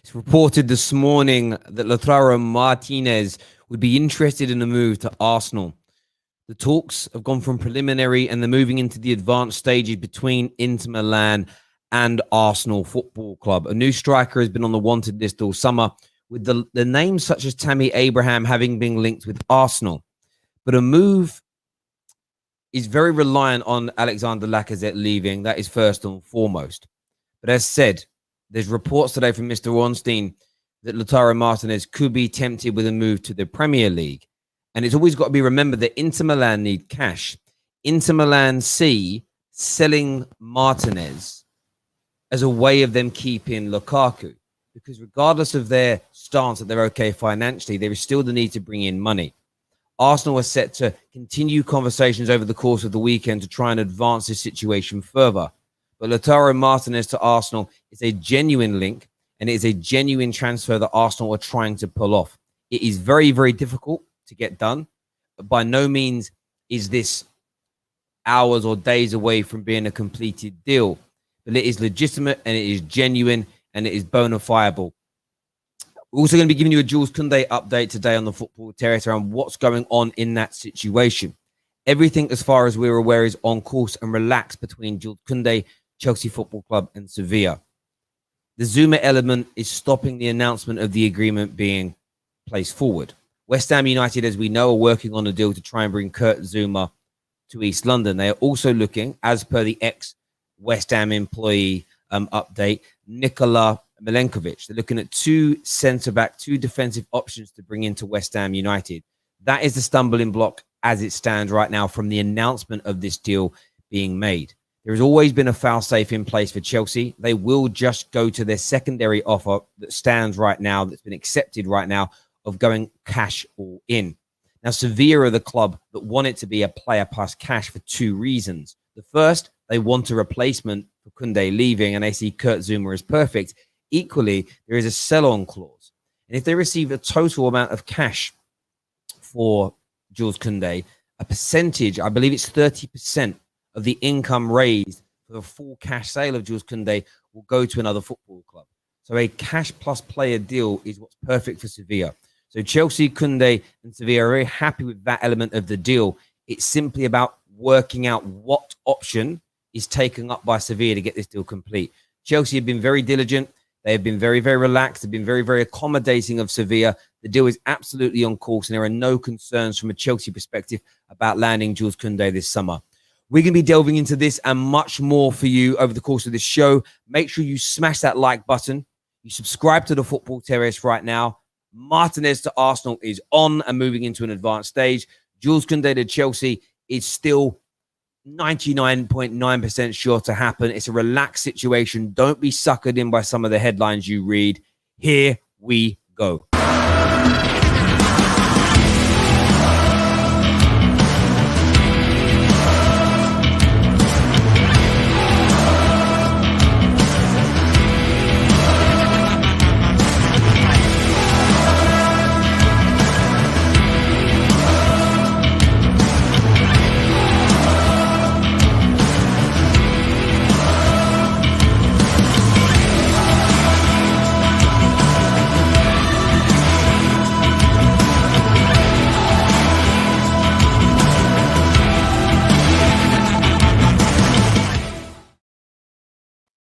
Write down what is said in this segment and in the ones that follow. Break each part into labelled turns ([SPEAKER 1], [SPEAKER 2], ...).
[SPEAKER 1] It's reported this morning that Lautaro Martinez would be interested in a move to Arsenal. The talks have gone from preliminary and they're moving into the advanced stages between Inter Milan and Arsenal Football Club. A new striker has been on the wanted list all summer, with the names such as Tammy Abraham having been linked with Arsenal. But a move is very reliant on Alexander Lacazette leaving. That is first and foremost. But as said, there's reports today from Mr. Ornstein that Lautaro Martinez could be tempted with a move to the Premier League. And it's always got to be remembered that Inter Milan need cash. Inter Milan see selling Martinez as a way of them keeping Lukaku. Because regardless of their stance that they're okay financially, there is still the need to bring in money. Arsenal are set to continue conversations over the course of the weekend to try and advance this situation further. But Lautaro Martinez to Arsenal is a genuine link, and it is a genuine transfer that Arsenal are trying to pull off. It is very, very difficult to get done. But by no means is this hours or days away from being a completed deal. But it is legitimate, and it is genuine, and it is bona fiable. We're also going to be giving you a Jules Kounde update today on the Football Terrace around what's going on in that situation. Everything, as far as we're aware, is on course and relaxed between Jules Kounde, Chelsea Football Club, and Sevilla. The Zuma element is stopping the announcement of the agreement being placed forward. West Ham United, as we know, are working on a deal to try and bring Kurt Zuma to East London. They are also looking, as per the ex-West Ham employee update, Nikola Milenkovic. They're looking at two centre-back, two defensive options to bring into West Ham United. That is the stumbling block as it stands right now from the announcement of this deal being made. There has always been a foul safe in place for Chelsea. They will just go to their secondary offer that stands right now, that's been accepted right now, of going cash all in. Now, Sevilla are the club that want it to be a player plus cash for two reasons. The first, they want a replacement for Kounde leaving, and they see Kurt Zuma as perfect. Equally, there is a sell-on clause. And if they receive a total amount of cash for Jules Kounde, a percentage, I believe it's 30% of the income raised for the full cash sale of Jules Kounde will go to another football club. So a cash plus player deal is what's perfect for Sevilla. So Chelsea, Kounde, and Sevilla are very happy with that element of the deal. It's simply about working out what option is taken up by Sevilla to get this deal complete. Chelsea have been very diligent. They have been very, very relaxed. They've been very, very accommodating of Sevilla. The deal is absolutely on course, and there are no concerns from a Chelsea perspective about landing Jules Kounde this summer. We're going to be delving into this and much more for you over the course of this show. Make sure you smash that like button. You subscribe to the Football Terrace right now. Martinez to Arsenal is on and moving into an advanced stage. Jules Kounde to Chelsea is still 99.9% sure to happen. It's a relaxed situation. Don't be suckered in by some of the headlines you read. Here we go.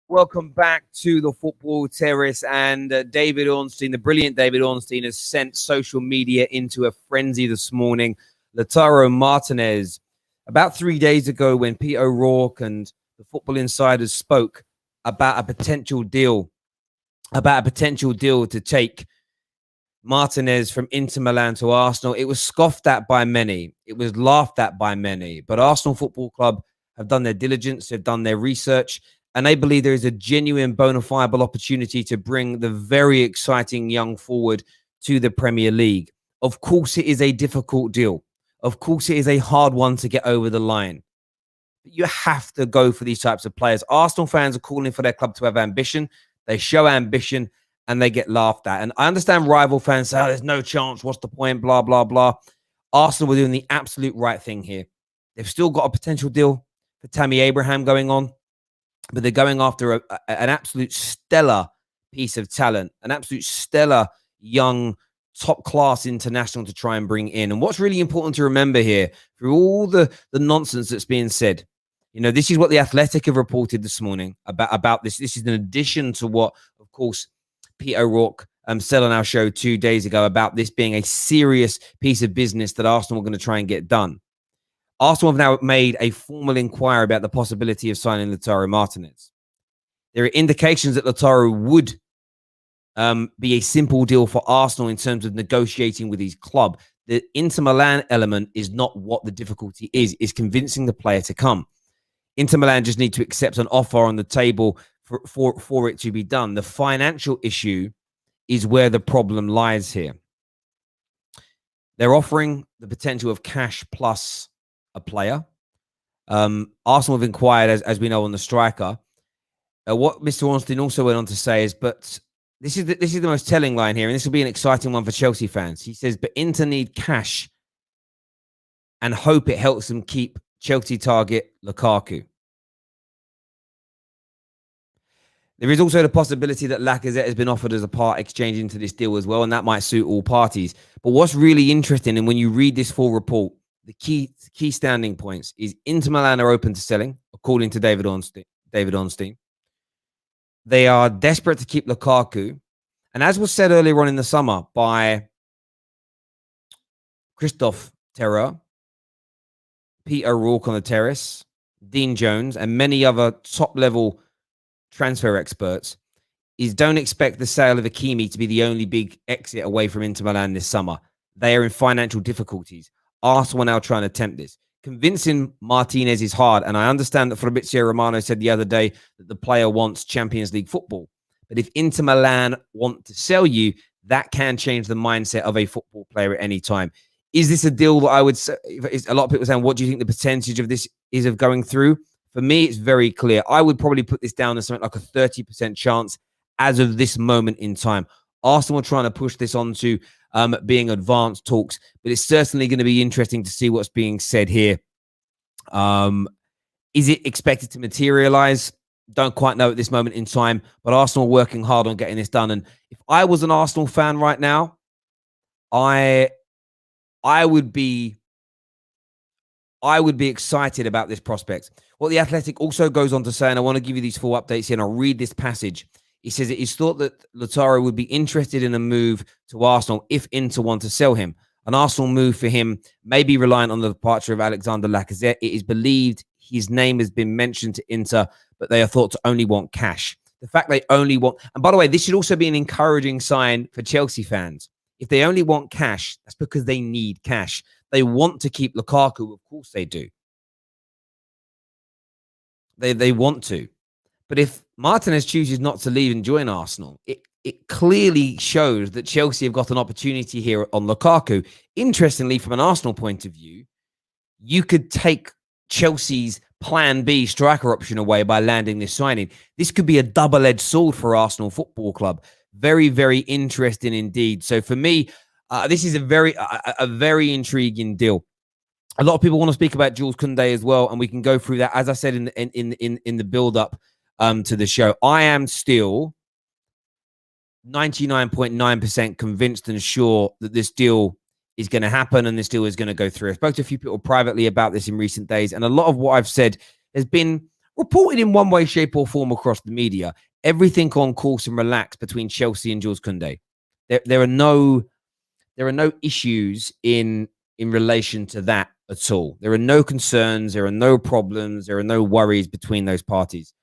[SPEAKER 1] Welcome back to the Football Terrace. And David Ornstein, the brilliant David Ornstein, has sent social media into a frenzy this morning. Lautaro Martinez, about 3 days ago when Pete O'Rourke and the Football Insiders spoke about a potential deal to take Martinez from Inter Milan to Arsenal, it was scoffed at by many. It was laughed at by many. But Arsenal Football Club have done their diligence, they've done their research, and they believe there is a genuine bona fide opportunity to bring the very exciting young forward to the Premier League. Of course, it is a difficult deal. Of course, it is a hard one to get over the line. But you have to go for these types of players. Arsenal fans are calling for their club to have ambition. They show ambition and they get laughed at. And I understand rival fans say, oh, there's no chance. What's the point? Blah, blah, blah. Arsenal were doing the absolute right thing here. They've still got a potential deal for Tammy Abraham going on, but they're going after an absolute stellar piece of talent, an absolute stellar young top-class international to try and bring in. And what's really important to remember here, through all the nonsense that's being said, this is what The Athletic have reported this morning about this. This is in addition to what, of course, Pete O'Rourke said on our show 2 days ago about this being a serious piece of business that Arsenal are going to try and get done. Arsenal have now made a formal inquiry about the possibility of signing Lautaro Martinez. There are indications that Lautaro would be a simple deal for Arsenal in terms of negotiating with his club. The Inter Milan element is not what the difficulty is convincing the player to come. Inter Milan just need to accept an offer on the table for it to be done. The financial issue is where the problem lies here. They're offering the potential of cash plus a player. Arsenal have inquired, as we know, on the striker. What Mr. Ornstein also went on to say is, but this is the most telling line here, and this will be an exciting one for Chelsea fans. He says, but Inter need cash and hope it helps them keep Chelsea target Lukaku. There is also the possibility that Lacazette has been offered as a part exchange into this deal as well, and that might suit all parties. But what's really interesting, and when you read this full report, the key standing points is Inter Milan are open to selling, according to David Ornstein. They are desperate to keep Lukaku. And as was said earlier on in the summer by Christophe Terreur, Pete O'Rourke on the Terrace, Dean Jones, and many other top-level transfer experts, is don't expect the sale of Hakimi to be the only big exit away from Inter Milan this summer. They are in financial difficulties. Arsenal are now trying to attempt this. Convincing Martinez is hard, and I understand that Fabrizio Romano said the other day that the player wants Champions League football. But if Inter Milan want to sell you, that can change the mindset of a football player at any time. Is this a deal that I would say, a lot of people saying, what do you think the percentage of this is of going through? For me, it's very clear. I would probably put this down as something like a 30% chance as of this moment in time. Arsenal are trying to push this on to being advanced talks, but it's certainly going to be interesting to see what's being said here. Is it expected to materialize? Don't quite know at this moment in time, but Arsenal are working hard on getting this done. And if I was an Arsenal fan right now, I would be excited about this prospect. What The Athletic also goes on to say, and I want to give you these full updates here, and I'll read this passage. He says it is thought that Lautaro would be interested in a move to Arsenal if Inter want to sell him. An Arsenal move for him may be reliant on the departure of Alexander Lacazette. It is believed his name has been mentioned to Inter, but they are thought to only want cash. The fact they only want... And by the way, this should also be an encouraging sign for Chelsea fans. If they only want cash, that's because they need cash. They want to keep Lukaku. Of course they do. They want to. But if Martinez chooses not to leave and join Arsenal, it clearly shows that Chelsea have got an opportunity here on Lukaku. Interestingly, from an Arsenal point of view, you could take Chelsea's plan B striker option away by landing this signing. This could be a double-edged sword for Arsenal Football Club. Very, very interesting indeed. So for me, this is a very intriguing deal. A lot of people want to speak about Jules Kounde as well, and we can go through that. As I said in the build-up to the show, I am still 99.9% convinced and sure that this deal is going to happen and this deal is going to go through. I spoke to a few people privately about this in recent days, and a lot of what I've said has been reported in one way, shape, or form across the media. Everything on course and relaxed between Chelsea and Jules Kounde. There are no issues in relation to that at all. There are no concerns. There are no problems. There are no worries between those parties.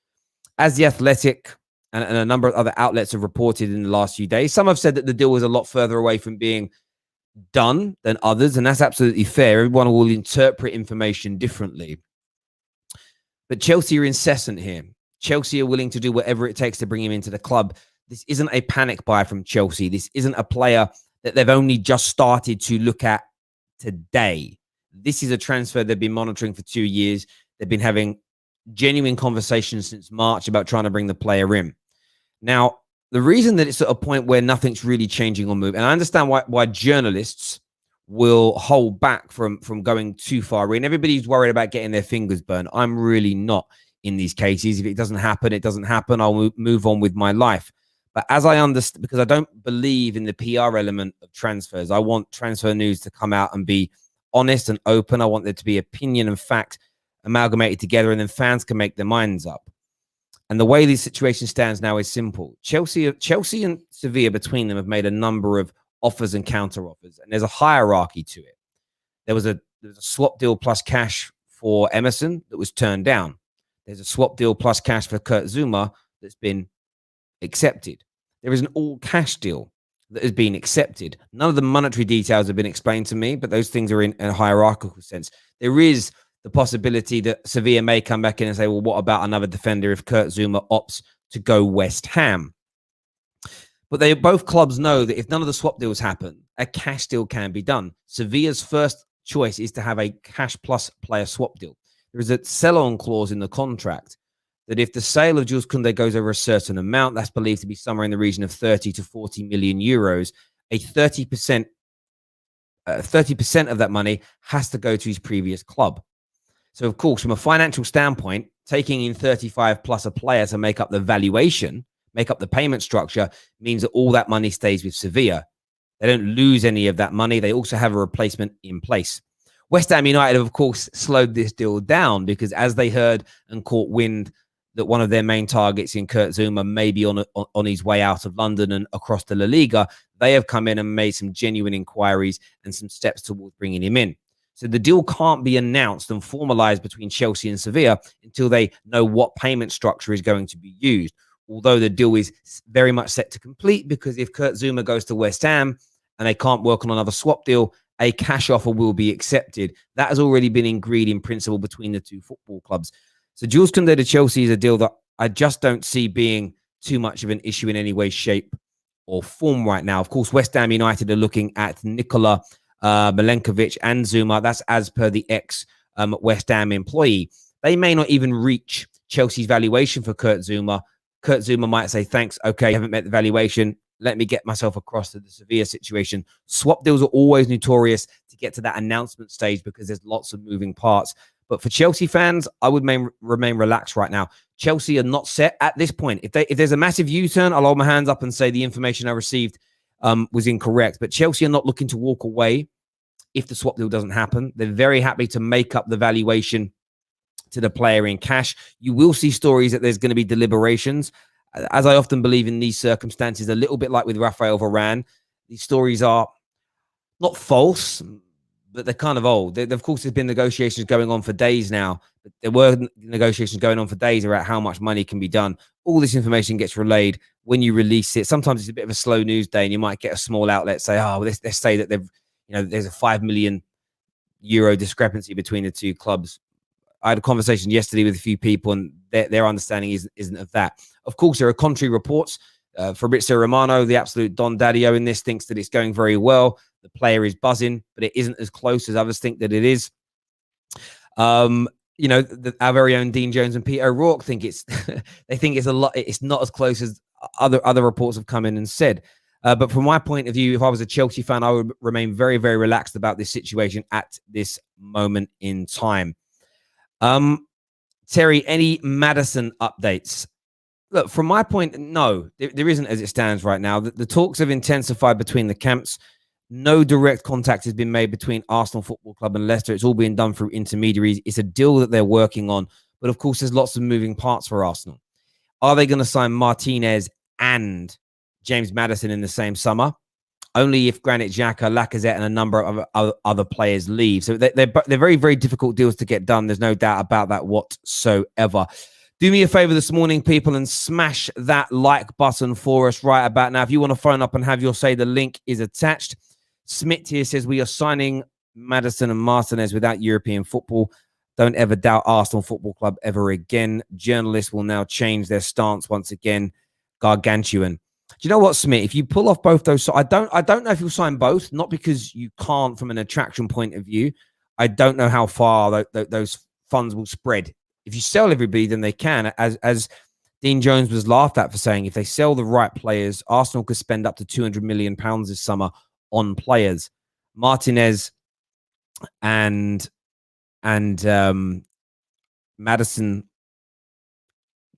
[SPEAKER 1] As The Athletic and a number of other outlets have reported in the last few days, some have said that the deal was a lot further away from being done than others, and that's absolutely fair. Everyone will interpret information differently. But Chelsea are incessant here. Chelsea are willing to do whatever it takes to bring him into the club. This isn't a panic buy from Chelsea. This isn't a player that they've only just started to look at today. This is a transfer they've been monitoring for 2 years. They've been having genuine conversations since March about trying to bring the player in. Now, the reason that it's at a point where nothing's really changing or moving, and I understand why journalists will hold back from going too far in. Everybody's worried about getting their fingers burned. I'm really not in these cases. If it doesn't happen, it doesn't happen. I'll move on with my life. But as I understand, because I don't believe in the PR element of transfers, I want transfer news to come out and be honest and open. I want there to be opinion and fact amalgamated together, and then fans can make their minds up. And the way this situation stands now is simple. Chelsea and Sevilla between them have made a number of offers and counter offers, and there's a hierarchy to it. There was a swap deal plus cash for Emerson that was turned down. There's a swap deal plus cash for Kurt Zouma that's been accepted. There is an all cash deal that has been accepted. None of the monetary details have been explained to me, but those things are in a hierarchical sense. There is the possibility that Sevilla may come back in and say, well, what about another defender if Kurt Zouma opts to go West Ham? But both clubs know that if none of the swap deals happen, a cash deal can be done. Sevilla's first choice is to have a cash plus player swap deal. There is a sell-on clause in the contract that if the sale of Jules Kounde goes over a certain amount, that's believed to be somewhere in the region of 30 to 40 million euros, a 30% of that money has to go to his previous club. So, of course, from a financial standpoint, taking in 35 plus a player to make up the valuation, make up the payment structure, means that all that money stays with Sevilla. They don't lose any of that money. They also have a replacement in place. West Ham United, of course, slowed this deal down because as they heard and caught wind that one of their main targets in Kurt Zouma may be on his way out of London and across the La Liga, they have come in and made some genuine inquiries and some steps towards bringing him in. So the deal can't be announced and formalized between Chelsea and Sevilla until they know what payment structure is going to be used. Although the deal is very much set to complete, because if Kurt Zouma goes to West Ham and they can't work on another swap deal, a cash offer will be accepted. That has already been agreed in principle between the two football clubs. So Jules Kounde to Chelsea is a deal that I just don't see being too much of an issue in any way, shape, or form right now. Of course, West Ham United are looking at Nikola Milenkovic and Zouma. That's as per the ex-West Ham employee. They may not even reach Chelsea's valuation for Kurt Zouma. Kurt Zouma might say, thanks, okay, I haven't met the valuation. Let me get myself across to the Sevilla situation. Swap deals are always notorious to get to that announcement stage because there's lots of moving parts. But for Chelsea fans, I would remain relaxed right now. Chelsea are not set at this point. If there's a massive U-turn, I'll hold my hands up and say the information I received was incorrect. But Chelsea are not looking to walk away if the swap deal doesn't happen. They're very happy to make up the valuation to the player in cash. You will see stories that there's going to be deliberations. As I often believe in these circumstances, a little bit like with Rafael Varane, these stories are not false, but they're kind of old. Of course, there's been negotiations going on for days now. But there were negotiations going on for days about how much money can be done. All this information gets relayed when you release it. Sometimes it's a bit of a slow news day, and you might get a small outlet say, "Oh, let's say that there's a €5 million discrepancy between the two clubs." I had a conversation yesterday with a few people, and their understanding isn't of that. Of course, there are contrary reports. Fabrizio Romano, the absolute Don Daddio in this, thinks that it's going very well. The player is buzzing, but it isn't as close as others think that it is. Our very own Dean Jones and Peter O'Rourke think they think it's a lot. It's not as close as other reports have come in and said. But from my point of view, if I was a Chelsea fan, I would remain very, very relaxed about this situation at this moment in time. Terry, any Maddison updates? Look, from my point, no, there isn't as it stands right now. The talks have intensified between the camps. No direct contact has been made between Arsenal Football Club and Leicester. It's all being done through intermediaries. It's a deal that they're working on. But of course, there's lots of moving parts for Arsenal. Are they going to sign Martinez and James Maddison in the same summer? Only if Granit Xhaka, Lacazette, and a number of other players leave. So they're very, very difficult deals to get done. There's no doubt about that whatsoever. Do me a favor this morning, people, and smash that like button for us right about now. If you want to phone up and have your say, the link is attached. Smith here says we are signing Maddison and Martinez without European football. Don't ever doubt Arsenal Football Club ever again. Journalists will now change their stance once again. Gargantuan. Do you know what, Smith? If you pull off both those, I don't know if you'll sign both. Not because you can't from an attraction point of view. I don't know how far those funds will spread. If you sell everybody, then they can. As Dean Jones was laughed at for saying, if they sell the right players, Arsenal could spend up to £200 million this summer on players. Martinez and Maddison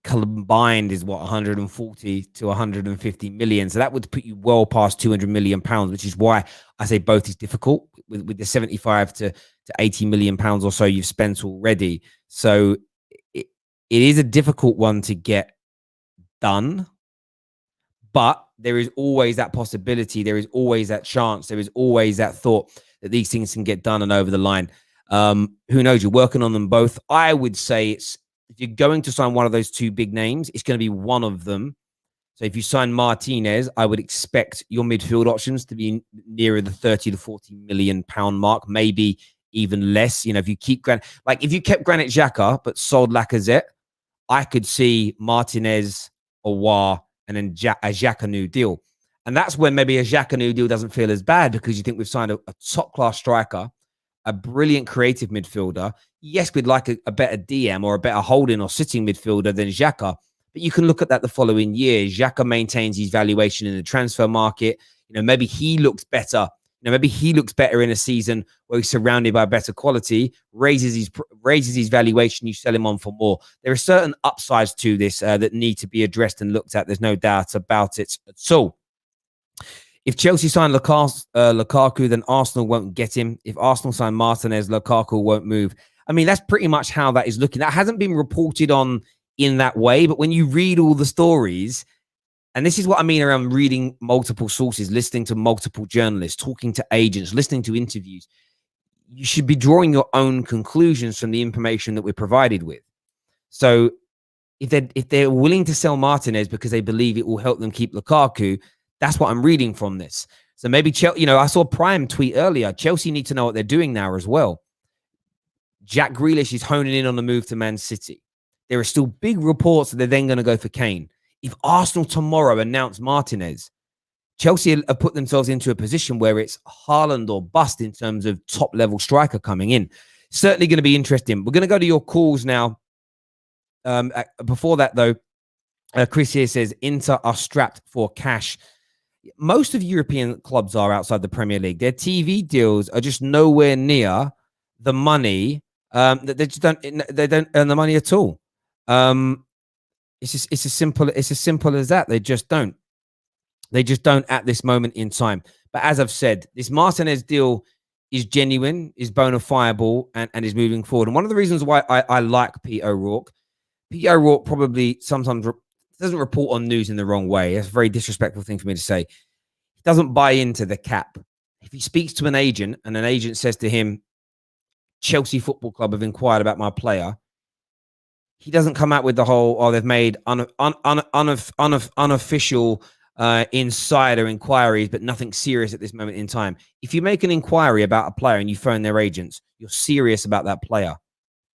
[SPEAKER 1] combined is what, 140 to 150 million. So that would put you well past 200 million pounds, which is why I say both is difficult with the 75 to 80 million pounds or so you've spent already. So it is a difficult one to get done, but there is always that possibility. There is always that chance. There is always that thought that these things can get done and over the line. Who knows? You're working on them both. I would say if you're going to sign one of those two big names, it's going to be one of them. So if you sign Martinez, I would expect your midfield options to be nearer the 30 to 40 million pound mark, maybe even less. If you keep if you kept Granit Xhaka but sold Lacazette, I could see Martinez, Aouar, and then a Xhaka new deal. And that's when maybe a Xhaka new deal doesn't feel as bad because you think we've signed a top-class striker, a brilliant creative midfielder. Yes, we'd like a better DM or a better holding or sitting midfielder than Xhaka, but you can look at that the following year. Xhaka maintains his valuation in the transfer market. Maybe he looks better. Maybe he looks better in a season where he's surrounded by better quality, raises his valuation, you sell him on for more. There are certain upsides to this that need to be addressed and looked at. There's no doubt about it. So if Chelsea sign Lukaku, then Arsenal won't get him. If Arsenal sign Martinez, Lukaku won't move. I mean, that's pretty much how that is looking. That hasn't been reported on in that way, but when you read all the stories, and this is what I mean around reading multiple sources, listening to multiple journalists, talking to agents, listening to interviews, you should be drawing your own conclusions from the information that we're provided with. So if they're willing to sell Martinez because they believe it will help them keep Lukaku, that's what I'm reading from this. So maybe Chelsea, I saw Prime tweet earlier, Chelsea need to know what they're doing now as well. Jack Grealish is honing in on the move to Man City. There are still big reports that they're then going to go for Kane. If Arsenal tomorrow announce Martinez, Chelsea have put themselves into a position where it's Haaland or bust in terms of top-level striker coming in. Certainly going to be interesting. We're going to go to your calls now. Before that, though, Chris here says, Inter are strapped for cash. Most of European clubs are outside the Premier League. Their TV deals are just nowhere near the money. They don't earn the money at all. It's as simple as that. They just don't at this moment in time. But as I've said, this Martinez deal is genuine, is bona fiable, and is moving forward. And one of the reasons why I like Pete O'Rourke probably sometimes doesn't report on news in the wrong way. It's a very disrespectful thing for me to say. He doesn't buy into the cap. If he speaks to an agent and an agent says to him, Chelsea Football Club have inquired about my player, he doesn't come out with the whole, they've made unofficial insider inquiries, but nothing serious at this moment in time. If you make an inquiry about a player and you phone their agents, you're serious about that player.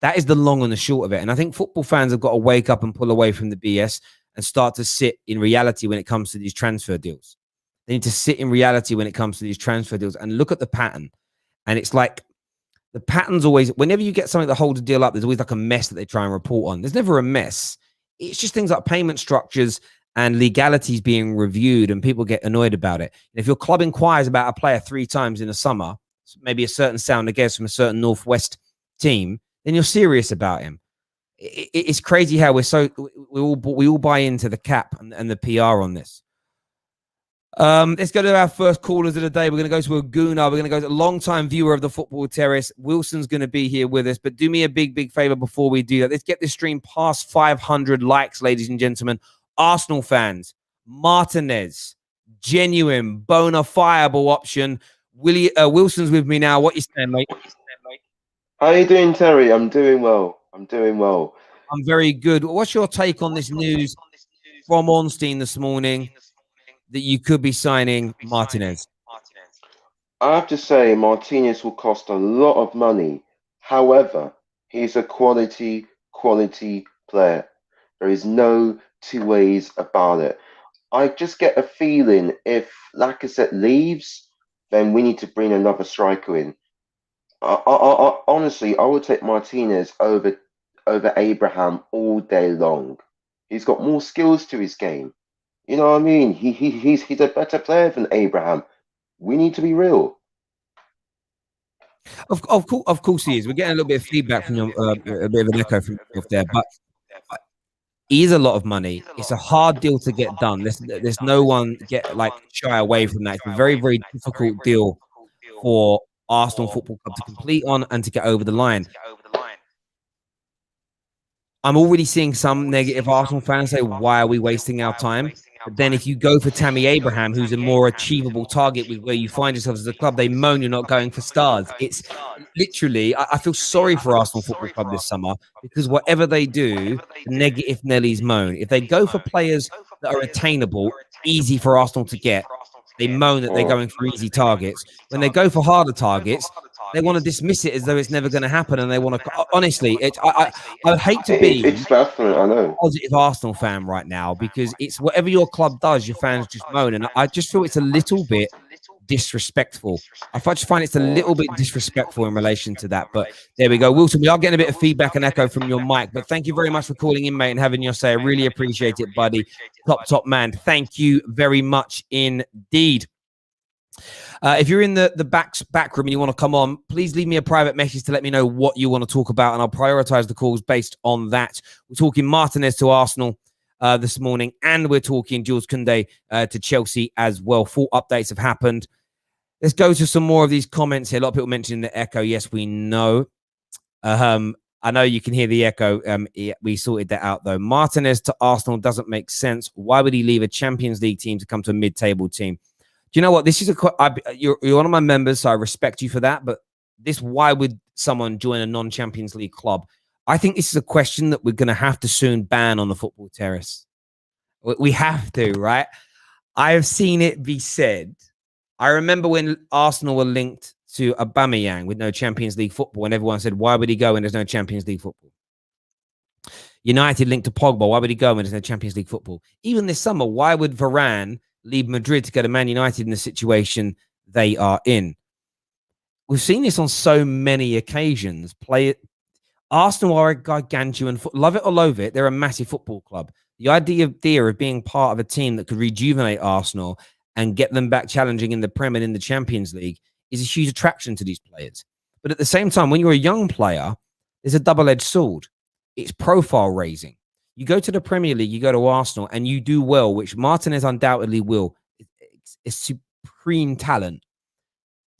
[SPEAKER 1] That is the long and the short of it. And I think football fans have got to wake up and pull away from the BS and start to sit in reality when it comes to these transfer deals. They need to sit in reality when it comes to these transfer deals and look at the pattern. And it's like the pattern's always, whenever you get something that holds a deal up, there's always like a mess that they try and report on. There's never a mess. It's just things like payment structures and legalities being reviewed, and people get annoyed about it. And if your club inquires about a player 3 times in a summer, maybe a certain sound against from a certain Northwest team, then you're serious about him. It's crazy how we all buy into the cap and the PR on this. Let's go to our first callers of the day. We're going to go to Aguna. We're going to go to a long-time viewer of the Football Terrace. Wilson's going to be here with us, but do me a big favor before we do that. Let's get this stream past 500 likes, ladies and gentlemen. Arsenal fans, Martinez, genuine, bona fiable option. Wilson's with me now. What you saying, mate?
[SPEAKER 2] How are you doing, Terry? I'm doing well. I'm
[SPEAKER 1] very good. What's your take on this news from Ornstein this morning that you could be signing Martinez?
[SPEAKER 2] I have to say, Martinez will cost a lot of money. However, he's a quality player. There is no two ways about it. I just get a feeling if Lacazette leaves, then we need to bring another striker in. Honestly, I would take Martinez over Abraham all day long. He's got more skills to his game. You know what I mean? He's a better player than Abraham. We need to be real.
[SPEAKER 1] Of course he is. We're getting a little bit of feedback from you, a bit of an echo from yourself there. But is a lot of money. It's a hard deal to get done. There's no one get like shy away from that. It's a very, very difficult deal for Arsenal Football Club to complete on and to get over the line. I'm already seeing some negative Arsenal fans say, why are we wasting our time? But then if you go for Tammy Abraham, who's a more achievable target with where you find yourselves as a club, they moan you're not going for stars. It's literally, I feel sorry for Arsenal Football Club this summer because whatever they do, the negative Nellies moan. If they go for players that are attainable, easy for Arsenal to get, they moan that they're going for easy targets. When they go for harder targets, they want to dismiss it as though it's never going to happen, and they want to. Honestly, I would hate to be
[SPEAKER 2] It's baffling, I know.
[SPEAKER 1] a positive Arsenal fan right now because it's whatever your club does, your fans just moan, and I just feel it's a little bit disrespectful. I just find it's a little bit disrespectful in relation to that. But there we go, Wilson. We are getting a bit of feedback and echo from your mic, but thank you very much for calling in, mate, and having your say. I really appreciate it, buddy. Top man. Thank you very much indeed. If you're in the back room and you want to come on, please leave me a private message to let me know what you want to talk about, and I'll prioritize the calls based on that. We're talking Martinez to Arsenal this morning, and we're talking Jules Kounde to Chelsea as well. Full updates have happened. Let's go to some more of these comments here. A lot of people mentioning the echo. Yes, we know. I know you can hear the echo. Yeah, we sorted that out, though. Martinez to Arsenal doesn't make sense. Why would he leave a Champions League team to come to a mid-table team? Do you know what? This is you're one of my members, so I respect you for that. But why would someone join a non-Champions League club? I think this is a question that we're going to have to soon ban on the football terrace. We have to, right? I have seen it be said. I remember when Arsenal were linked to Aubameyang with no Champions League football, and everyone said, why would he go when there's no Champions League football? United linked to Pogba. Why would he go when there's no Champions League football? Even this summer, why would Varane leave Madrid to go to Man United in the situation they are in? We've seen this on so many occasions. Arsenal are a gargantuan, love it or loathe it, they're a massive football club. The idea of being part of a team that could rejuvenate Arsenal and get them back challenging in the Prem and in the Champions League is a huge attraction to these players. But at the same time, when you're a young player, there's a double-edged sword. It's profile raising. You go to the Premier League, you go to Arsenal, and you do well, which Martinez undoubtedly will. It's supreme talent.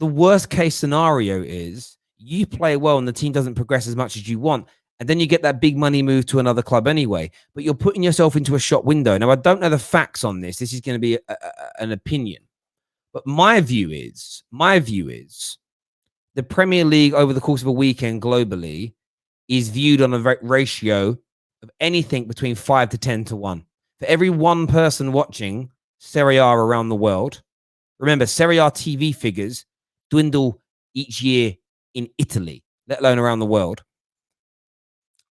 [SPEAKER 1] The worst case scenario is you play well and the team doesn't progress as much as you want, and then you get that big money move to another club anyway. But you're putting yourself into a shop window. Now, I don't know the facts on this. This is going to be an opinion. But my view is the Premier League over the course of a weekend globally is viewed on a ratio of anything between 5 to 10 to 1. For every one person watching Serie A around the world, remember, Serie A TV figures dwindle each year in Italy, let alone around the world.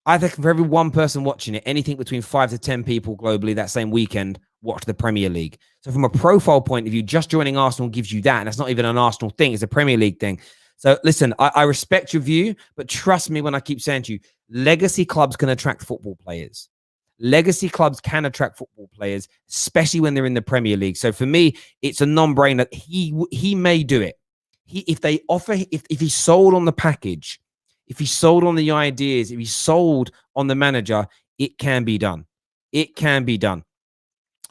[SPEAKER 1] I think for every one person watching it, anything between 5 to 10 people globally that same weekend watch the Premier League. So from a profile point of view, just joining Arsenal gives you that. And that's not even an Arsenal thing. It's a Premier League thing. So listen, I respect your view, but trust me when I keep saying to you, legacy clubs can attract football players. Legacy clubs can attract football players, especially when they're in the Premier League. So for me, it's a non-brainer. He may do it. If he's sold on the package, if he's sold on the ideas, if he's sold on the manager, it can be done. It can be done.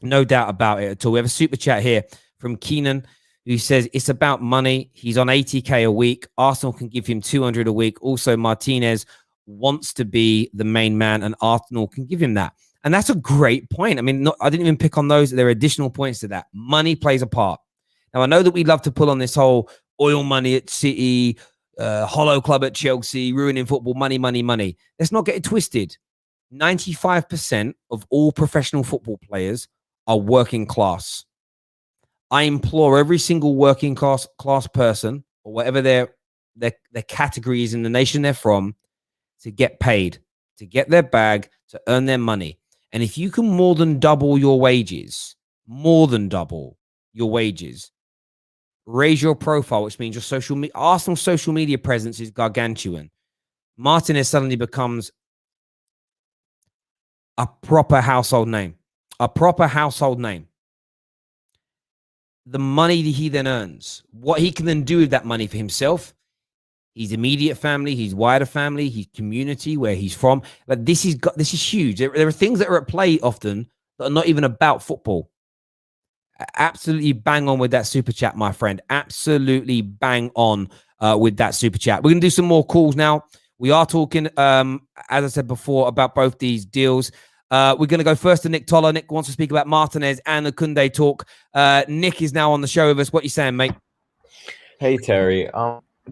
[SPEAKER 1] No doubt about it at all. We have a super chat here from Keenan, who says it's about money. He's on 80K a week. Arsenal can give him 200 a week. Also, Martinez wants to be the main man, and Arsenal can give him that. And that's a great point. I mean, I didn't even pick on those. There are additional points to that. Money plays a part. Now, I know that we love to pull on this whole oil money at City, hollow club at Chelsea, ruining football, money, money, money. Let's not get it twisted. 95% of all professional football players are working class. I implore every single working class person, or whatever their category is in the nation they're from, to get paid, to get their bag, to earn their money. And if you can more than double your wages, raise your profile, which means your social media, Arsenal's social media presence is gargantuan. Martinez suddenly becomes a proper household name. The money that he then earns, what he can then do with that money for himself, his immediate family, his wider family, his community, where he's from. Like this is huge. There are things that are at play often that are not even about football. Absolutely bang on with that super chat, my friend. Absolutely bang on with that super chat. We're gonna do some more calls now. We are talking, as I said before, about both these deals. We're going to go first to Nick Toller. Nick wants to speak about Martinez and the Kounde talk. Nick is now on the show with us. What are you saying, mate?
[SPEAKER 3] Hey Terry,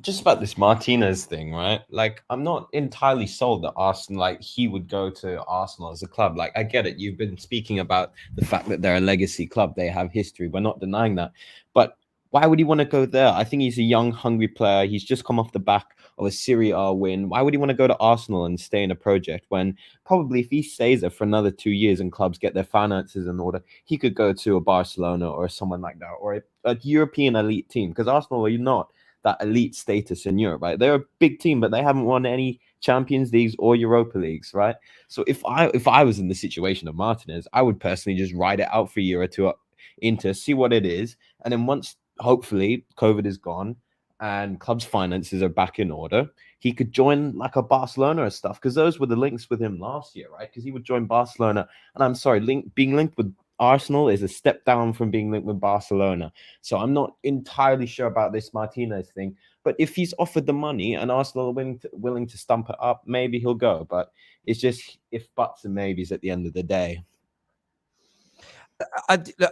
[SPEAKER 3] just about this Martinez thing, right? Like, I'm not entirely sold that Arsenal, like, he would go to Arsenal as a club. Like, I get it. You've been speaking about the fact that they're a legacy club. They have history. We're not denying that. But why would he want to go there? I think he's a young, hungry player. He's just come off the back of a Serie A win. Why would he want to go to Arsenal and stay in a project when probably if he stays there for another 2 years and clubs get their finances in order, he could go to a Barcelona or someone like that, or a European elite team? Because Arsenal are not that elite status in Europe, right? They're a big team, but they haven't won any Champions Leagues or Europa Leagues, right? So if I was in the situation of Martinez, I would personally just ride it out for a year or two into see what it is, and then once hopefully COVID is gone and club's finances are back in order, he could join like a Barcelona or stuff, because those were the links with him last year, right? Because he would join Barcelona, and I'm sorry, being linked with Arsenal is a step down from being linked with Barcelona. So I'm not entirely sure about this Martinez thing, but if he's offered the money and Arsenal are willing to stump it up, maybe he'll go. But it's just if buts and maybes at the end of the day.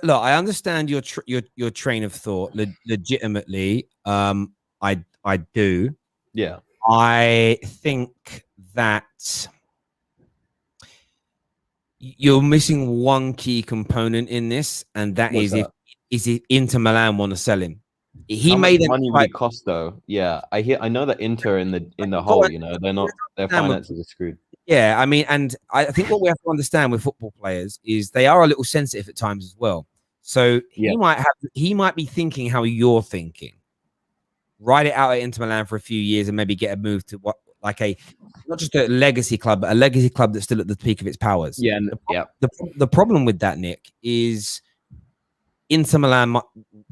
[SPEAKER 1] Look, I understand your train of thought legitimately. I do.
[SPEAKER 3] Yeah.
[SPEAKER 1] I think that you're missing one key component in this, and that
[SPEAKER 3] What's
[SPEAKER 1] is
[SPEAKER 3] that?
[SPEAKER 1] if Inter Milan want to sell him. He
[SPEAKER 3] How
[SPEAKER 1] made
[SPEAKER 3] much money would it cost though? Yeah, I know that Inter in the hole, you know, their finances are screwed.
[SPEAKER 1] Yeah, I mean, and I think what we have to understand with football players is they are a little sensitive at times as well. So he might be thinking how you're thinking. Ride it out at Inter Milan for a few years and maybe get a move to not just a legacy club, but a legacy club that's still at the peak of its powers.
[SPEAKER 3] Yeah,
[SPEAKER 1] The problem with that, Nick, is Inter Milan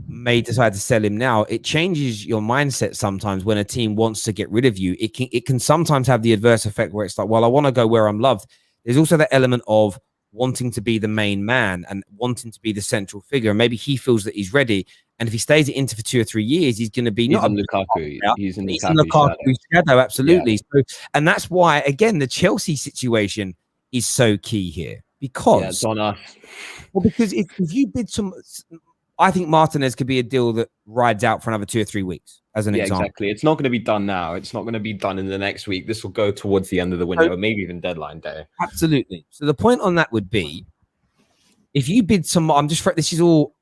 [SPEAKER 1] may decide to sell him now. It changes your mindset sometimes when a team wants to get rid of you. It can sometimes have the adverse effect where it's like, well, I want to go where I'm loved. There's also that element of wanting to be the main man and wanting to be the central figure. And maybe he feels that he's ready. And if he stays at Inter for 2 or 3 years, he's going to be
[SPEAKER 3] he's in Lukaku. He's in Lukaku's
[SPEAKER 1] shadow. Absolutely. Yeah. So, and that's why, again, the Chelsea situation is so key here. Because
[SPEAKER 3] it's on us.
[SPEAKER 1] Well, because if you bid I think Martinez could be a deal that rides out for another 2 or 3 weeks, as an example.
[SPEAKER 3] Exactly. It's not going to be done now. It's not going to be done in the next week. This will go towards the end of the window, maybe even deadline day.
[SPEAKER 1] Absolutely. So the point on that would be, if you bid this is all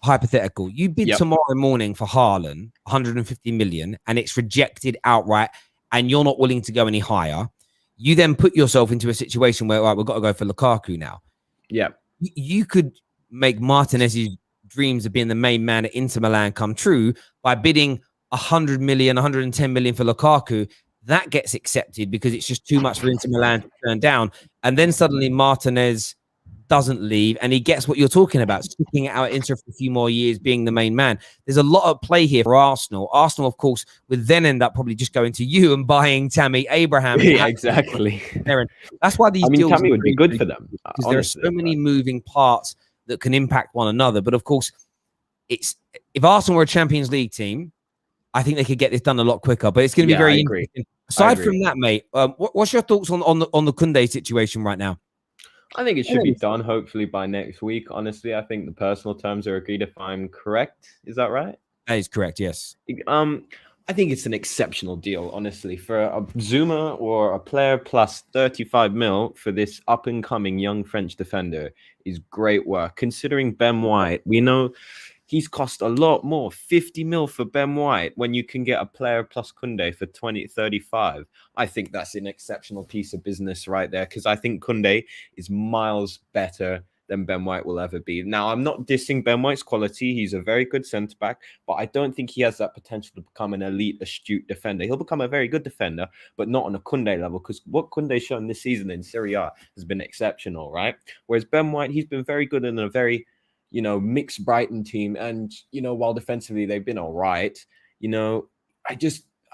[SPEAKER 1] hypothetical. You bid tomorrow morning for Haaland, 150 million, and it's rejected outright, and you're not willing to go any higher. You then put yourself into a situation where, all right, we've got to go for Lukaku now.
[SPEAKER 3] Yeah.
[SPEAKER 1] You could make Martinez's dreams of being the main man at Inter Milan come true by bidding 100 million, 110 million for Lukaku. That gets accepted because it's just too much for Inter Milan to turn down. And then suddenly Martinez doesn't leave and he gets what you're talking about, sticking it out at Inter for a few more years, being the main man. There's a lot of play here for Arsenal. Arsenal, of course, would then end up probably just going to you and buying Tammy Abraham.
[SPEAKER 3] Yeah, exactly.
[SPEAKER 1] That's why these deals
[SPEAKER 3] Tammy would be good for them.
[SPEAKER 1] Because there are so many moving parts that can impact one another. But of course, if Arsenal were a Champions League team, I think they could get this done a lot quicker. But it's going to be very interesting. Aside from that, mate, what's your thoughts on the Kounde situation right now?
[SPEAKER 3] I think it should be done hopefully by next week. Honestly, I think the personal terms are agreed, if I'm correct. Is that right?
[SPEAKER 1] That is correct, yes.
[SPEAKER 3] I think it's an exceptional deal, honestly, for a Zuma or a player plus 35 mil for this up-and-coming young French defender is great work. Considering Ben White, we know he's cost a lot more, 50 mil for Ben White, when you can get a player plus Kounde for 35. I think that's an exceptional piece of business right there, because I think Kounde is miles better than Ben White will ever be. Now, I'm not dissing Ben White's quality. He's a very good centre-back, but I don't think he has that potential to become an elite, astute defender. He'll become a very good defender, but not on a Kounde level, because what Kounde's shown this season in Serie A has been exceptional, right? Whereas Ben White, he's been very good in a very, mixed Brighton team. And, while defensively they've been all right,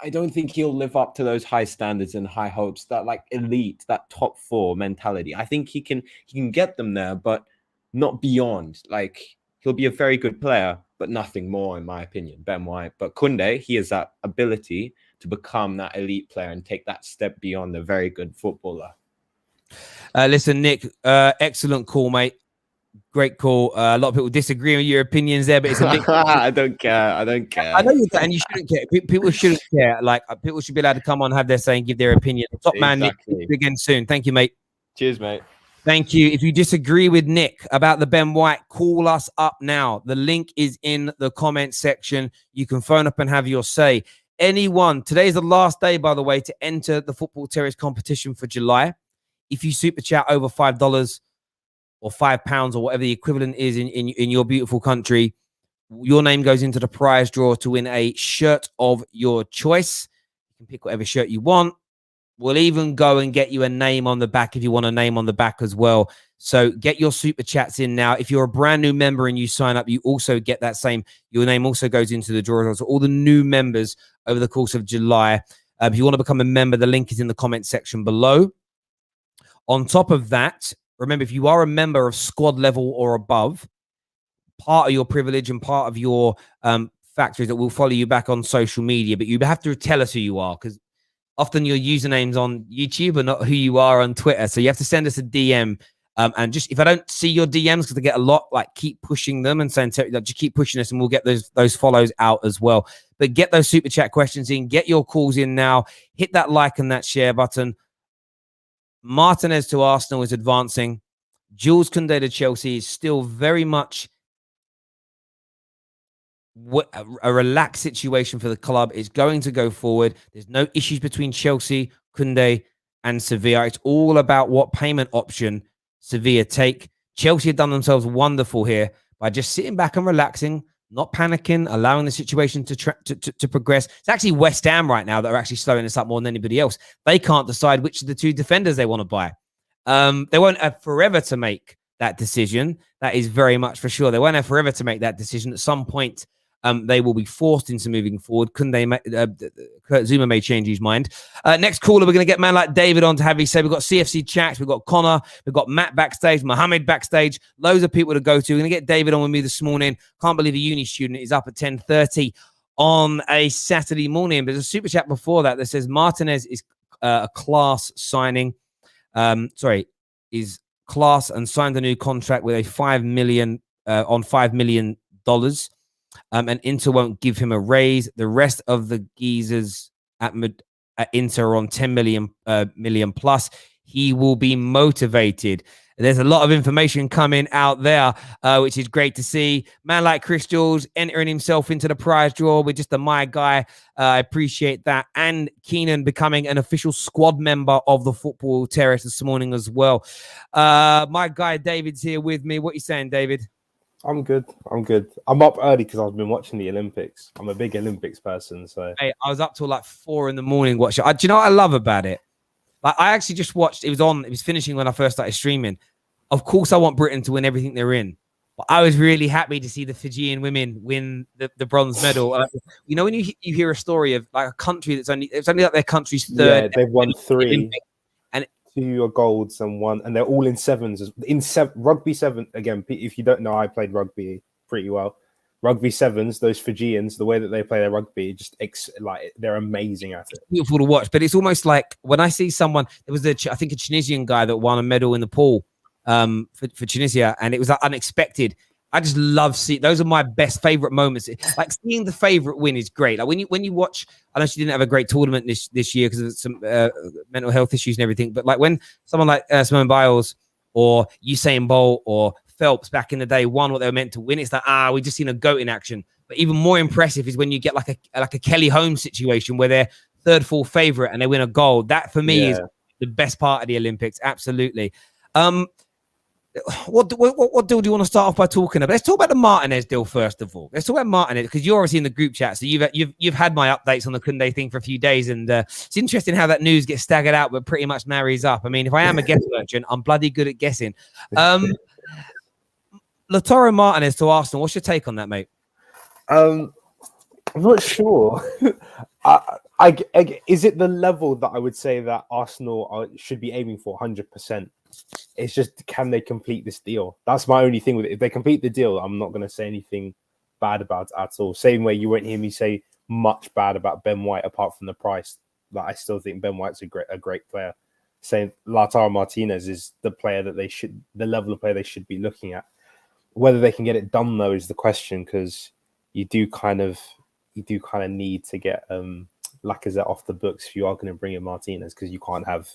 [SPEAKER 3] I don't think he'll live up to those high standards and high hopes, that like elite, that top four mentality. I think he can get them there, but not beyond. Like, he'll be a very good player, but nothing more, in my opinion. Ben White, but Kounde, he has that ability to become that elite player and take that step beyond a very good footballer.
[SPEAKER 1] Listen, Nick, excellent call, mate. Great call. A lot of people disagree with your opinions there, but it's a mix.
[SPEAKER 3] I don't care. I don't care.
[SPEAKER 1] I know you can, and you shouldn't care. People shouldn't care. Like, people should be allowed to come on, have their say, and give their opinion. Top man,
[SPEAKER 3] Exactly.
[SPEAKER 1] Nick. See you again soon. Thank you, mate.
[SPEAKER 3] Cheers, mate.
[SPEAKER 1] Thank you. If you disagree with Nick about the Ben White, call us up now. The link is in the comment section. You can phone up and have your say. Anyone, today's the last day, by the way, to enter the Football Terrace competition for July. If you super chat over $5 or £5 or whatever the equivalent is in your beautiful country, your name goes into the prize draw to win a shirt of your choice. You can pick whatever shirt you want. We'll even go and get you a name on the back if you want a name on the back as well. So get your super chats in now. If you're a brand new member and you sign up, you also get that same. Your name also goes into the draw. So all the new members over the course of July. If you want to become a member, the link is in the comment section below. On top of that, remember, if you are a member of squad level or above, part of your privilege and part of your factor is that we'll follow you back on social media, but you have to tell us who you are, because often your username's on YouTube and not who you are on Twitter. So you have to send us a DM. And just, if I don't see your DMs, because I get a lot, like, keep pushing them and saying, just keep pushing us and we'll get those follows out as well. But get those super chat questions in, get your calls in now, hit that like and that share button. Martinez to Arsenal is advancing. Jules Kounde to Chelsea is still very much a relaxed situation for the club. It's going to go forward. There's no issues between Chelsea, Kounde, and Sevilla. It's all about what payment option Sevilla take. Chelsea have done themselves wonderful here by just sitting back and relaxing, not panicking, allowing the situation to progress. It's actually West Ham right now that are actually slowing this up more than anybody else. They can't decide which of the two defenders they want to buy. They won't have forever to make that decision. That is very much for sure. They won't have forever to make that decision. At some point, they will be forced into moving forward. Kurt Zuma may change his mind. Next caller, we're going to get man like David on to have his say. We've got CFC Chats, we've got Connor, we've got Matt backstage, Mohammed backstage, loads of people to go to. We're going to get David on with me this morning. Can't believe a uni student is up at 10:30 on a Saturday morning. But there's a super chat before that says Martinez is a class signing. Is class and signed a new contract with a $5 million on $5 million. And Inter won't give him a raise. The rest of the geezers at Inter are on 10 million plus. He will be motivated. There's a lot of information coming out there, which is great to see. Man like Chris Jules entering himself into the prize draw with just a my guy. I appreciate that. And Keenan becoming an official squad member of the Football Terrace this morning as well. My guy David's here with me. What are you saying, David?
[SPEAKER 4] I'm good. I'm up early because I've been watching the Olympics. I'm a big Olympics person. So
[SPEAKER 1] hey, I was up till like 4 a.m. watching. Do you know what I love about it? Like, I actually just watched. It was finishing when I first started streaming. Of course, I want Britain to win everything they're in, but I was really happy to see the Fijian women win the bronze medal. You know, when you hear a story of like a country it's only like their country's third.
[SPEAKER 4] Yeah, they've won 3.
[SPEAKER 1] And
[SPEAKER 4] 2 are golds and 1, and they're all in sevens. Rugby 7 again. If you don't know, I played rugby pretty well. Rugby sevens, those Fijians, the way that they play their rugby, just like they're amazing at it.
[SPEAKER 1] Beautiful to watch, but it's almost like when I see someone. There was I think a Tunisian guy that won a medal in the pool for Tunisia, and it was like unexpected. I just love seeing those are my best favorite moments. Like seeing the favorite win is great. Like when you watch, I know she didn't have a great tournament this year because of some mental health issues and everything. But like when someone like Simone Biles or Usain Bolt or Phelps back in the day won what they were meant to win, it's like we just seen a goat in action. But even more impressive is when you get like a Kelly Holmes situation where they're third, fourth favorite and they win a gold. That for me is the best part of the Olympics. Absolutely. What deal do you want to start off by talking about? Let's talk about the Martinez deal first of all. Let's talk about Martinez because you're obviously in the group chat, so you've had my updates on the Kounde thing for a few days, and it's interesting how that news gets staggered out, but pretty much marries up. I mean, if I am a guess merchant, I'm bloody good at guessing. Lautaro Martinez to Arsenal. What's your take on that, mate?
[SPEAKER 4] I'm not sure. Is it the level that I would say that Arsenal should be aiming for 100%? It's just, can they complete this deal? That's my only thing with it. If they complete the deal, I'm not going to say anything bad about it at all. Same way you won't hear me say much bad about Ben White apart from the price. Like, I still think Ben White's a great player. Saying Lautaro Martinez is the level of player they should be looking at. Whether they can get it done though is the question, because you do kind of need to get Lacazette off the books if you are going to bring in Martinez, because you can't have.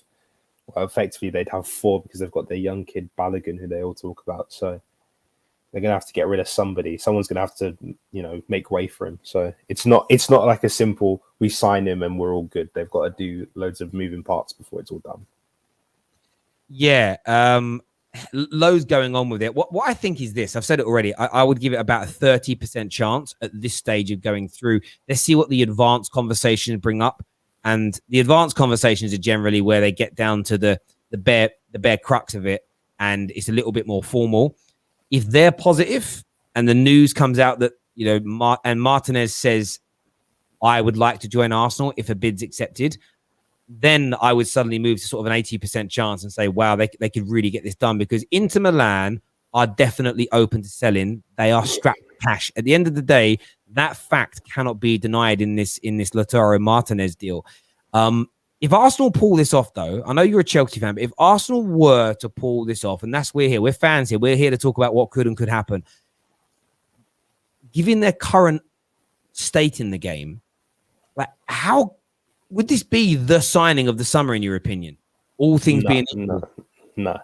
[SPEAKER 4] Well, effectively, they'd have 4 because they've got their young kid Balogun, who they all talk about. So they're going to have to get rid of somebody. Someone's going to have to, make way for him. So it's not like a simple we sign him and we're all good. They've got to do loads of moving parts before it's all done.
[SPEAKER 1] Yeah, loads going on with it. What I think is this. I've said it already. I would give it about a 30% chance at this stage of going through. Let's see what the advanced conversations bring up. And the advanced conversations are generally where they get down to the bare crux of it, and it's a little bit more formal. If they're positive and the news comes out that, and Martinez says, I would like to join Arsenal if a bid's accepted, then I would suddenly move to sort of an 80% chance and say, wow, they could really get this done, because Inter Milan are definitely open to selling. They are strapped for cash. At the end of the day, that fact cannot be denied in this Lautaro Martinez deal. If Arsenal pull this off, though, I know you're a Chelsea fan, but if Arsenal were to pull this off, and we're here, we're fans here, we're here to talk about what could and could happen. Given their current state in the game, like, how would this be the signing of the summer, in your opinion? All things being equal?
[SPEAKER 4] No.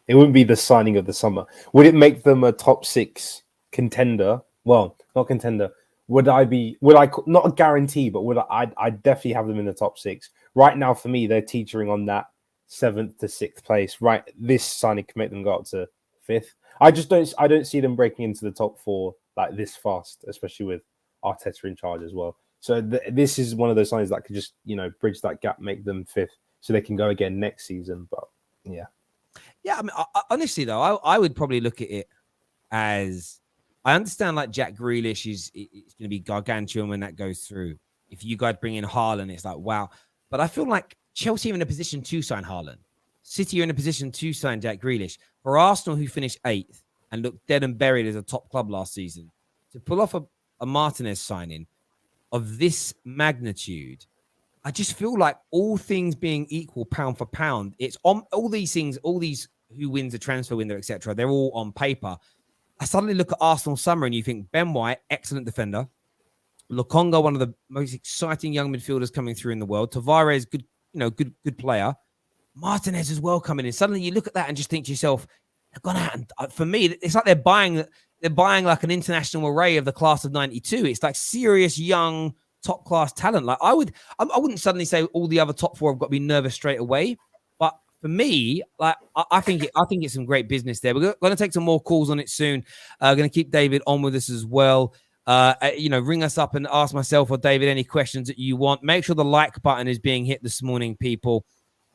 [SPEAKER 4] It wouldn't be the signing of the summer. Would it make them a top 6 contender? Well, not contender. Would I not a guarantee, but I'd definitely have them in the top 6. Right now, for me, they're teetering on that 7th to 6th place. Right, this signing can make them go up to 5th. I don't see them breaking into the top 4 like this fast, especially with Arteta in charge as well. So this is one of those signings that could just, bridge that gap, make them 5th, so they can go again next season. But yeah.
[SPEAKER 1] Yeah, I mean, honestly, though, I would probably look at it as, I understand, like, Jack Grealish it's going to be gargantuan when that goes through. If you guys bring in Haaland, it's like, wow. But I feel like Chelsea are in a position to sign Haaland. City are in a position to sign Jack Grealish. For Arsenal, who finished 8th and looked dead and buried as a top club last season, to pull off a Martinez signing of this magnitude, I just feel like, all things being equal, pound for pound, it's on all these things, all these who wins the transfer window, etc. They're all on paper. I suddenly look at Arsenal summer and you think Ben White, excellent defender. Lokonga, one of the most exciting young midfielders coming through in the world. Tavares, good player. Martinez as well coming in. Suddenly you look at that and just think to yourself, they've gone out, and for me, it's like they're buying like an international array of the class of 92. It's like serious young top class talent. Like, I wouldn't suddenly say all the other top 4 have got to be nervous straight away. But for me, like, I think it's some great business there. We're going to take some more calls on it soon. Going to keep David on with us as well. Ring us up and ask myself or David any questions that you want. Make sure the like button is being hit this morning, people.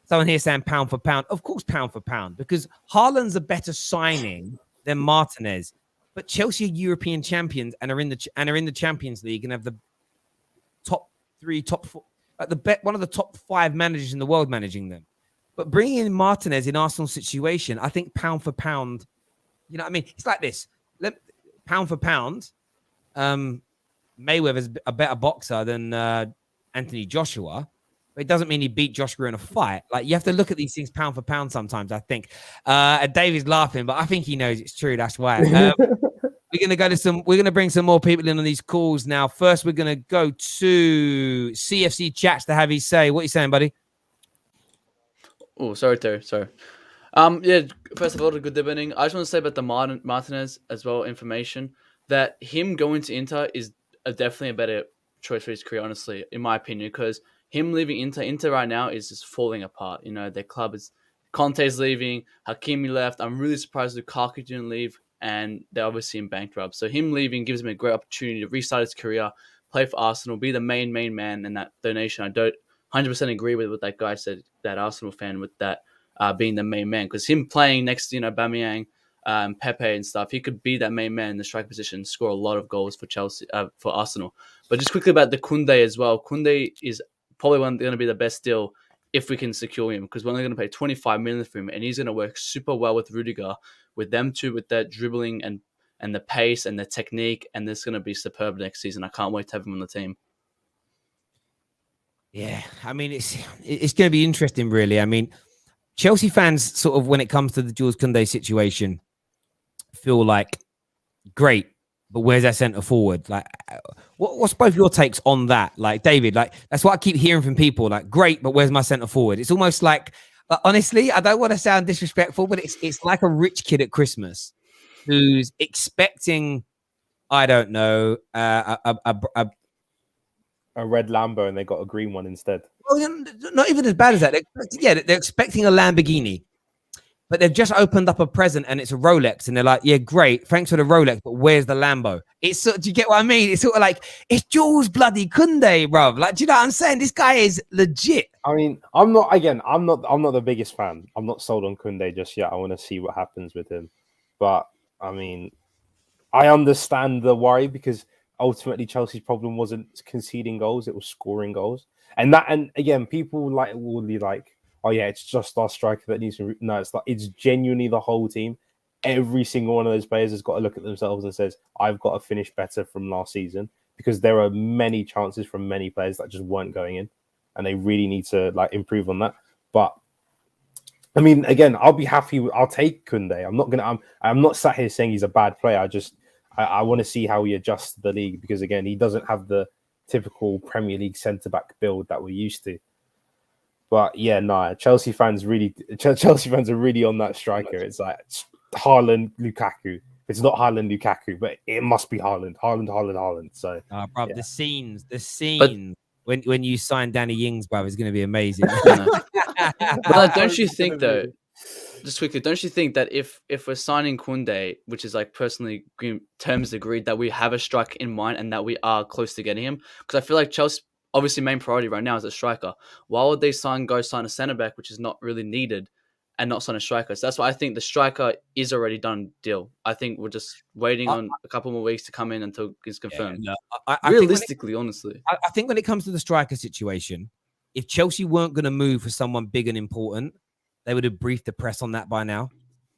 [SPEAKER 1] Someone here saying pound for pound. Of course, pound for pound, because Haaland's a better signing than Martinez. But Chelsea are European champions and are in the Champions League and have the top 3, top 4, like one of the top 5 managers in the world managing them. But bringing in Martinez in Arsenal's situation, I think pound for pound, you know what I mean? It's like this. Pound for pound, Mayweather's a better boxer than Anthony Joshua, but it doesn't mean he beat Joshua in a fight. Like, you have to look at these things pound for pound sometimes, I think. David's laughing, but I think he knows it's true. That's why. We're going to bring some more people in on these calls now. First, we're going to go to CFC Chats to have his say. What are you saying, buddy?
[SPEAKER 5] Oh, sorry, Terry. Sorry. Yeah, first of all, a good evening. I just want to say about the Martinez as well, information, that him going to Inter is definitely a better choice for his career, honestly, in my opinion, because him leaving Inter right now is just falling apart. Their club is, Conte's leaving, Hakimi left. I'm really surprised Lukaku didn't leave, and they're obviously in bankrupt. So him leaving gives him a great opportunity to restart his career, play for Arsenal, be the main man in that donation. I don't 100% agree with what that guy said, that Arsenal fan, with that being the main man, because him playing next to Aubameyang, Pepe and stuff, he could be that main man in the strike position, score a lot of goals for Chelsea, for Arsenal. But just quickly about the Kounde as well. Kounde is probably going to be the best deal if we can secure him, because we're only going to pay 25 million for him, and he's going to work super well with Rudiger, with them two, with their dribbling and the pace and the technique, and this is going to be superb next season. I can't wait to have him on the team.
[SPEAKER 1] Yeah, I mean, it's going to be interesting, really. I mean, Chelsea fans sort of, when it comes to the Jules Kounde situation, feel like, great, but where's that centre forward? Like, what's both your takes on that? Like, David, like, that's what I keep hearing from people. Like, great, but where's my centre forward? It's almost like, honestly, I don't want to sound disrespectful, but it's like a rich kid at Christmas who's expecting, I don't know,
[SPEAKER 4] A red Lambo and they got a green one instead.
[SPEAKER 1] well, not even as bad as that. They're expecting a Lamborghini, but they've just opened up a present and it's a Rolex, and they're like, "Yeah, great, thanks for the Rolex, but where's the Lambo?" It's sort of, do you get what I mean? It's sort of like, it's Jules bloody Kounde, bruv. Like, do you know what I'm saying? This guy is legit.
[SPEAKER 4] I mean, I'm not the biggest fan. I'm not sold on Kounde just yet. I want to see what happens with him. But I mean, I understand the worry, because ultimately Chelsea's problem wasn't conceding goals, it was scoring goals. And again, people will be like, oh yeah, it's just our striker that needs to. No, it's like, it's genuinely the whole team. Every single one of those players has got to look at themselves and says, I've got to finish better from last season, because there are many chances from many players that just weren't going in, and they really need to like improve on that. But I mean, again, I'll be happy. I'll take Kounde. I'm not sat here saying he's a bad player. I want to see how he adjusts to the league, because again, he doesn't have the typical Premier League centre-back build that we're used to. But yeah, Chelsea fans are really on that striker. It's like Haaland, Lukaku. It's not Haaland, Lukaku, but it must be Haaland. So,
[SPEAKER 1] Bruv,
[SPEAKER 4] yeah.
[SPEAKER 1] the scenes when you sign Danny Ings, bruv, is going to be amazing.
[SPEAKER 5] But don't you think, though, just quickly, don't you think that if we're signing Kounde, which is like personally terms agreed, that we have a striker in mind and that we are close to getting him? Because I feel like Chelsea, obviously, main priority right now is a striker. Why would they go sign a centre back, which is not really needed, and not sign a striker? So that's why I think the striker is already done deal. I think we're just waiting on a couple more weeks to come in until it's confirmed.
[SPEAKER 1] Yeah,
[SPEAKER 5] Realistically, honestly,
[SPEAKER 1] I think when it comes to the striker situation, if Chelsea weren't going to move for someone big and important, they would have briefed the press on that by now.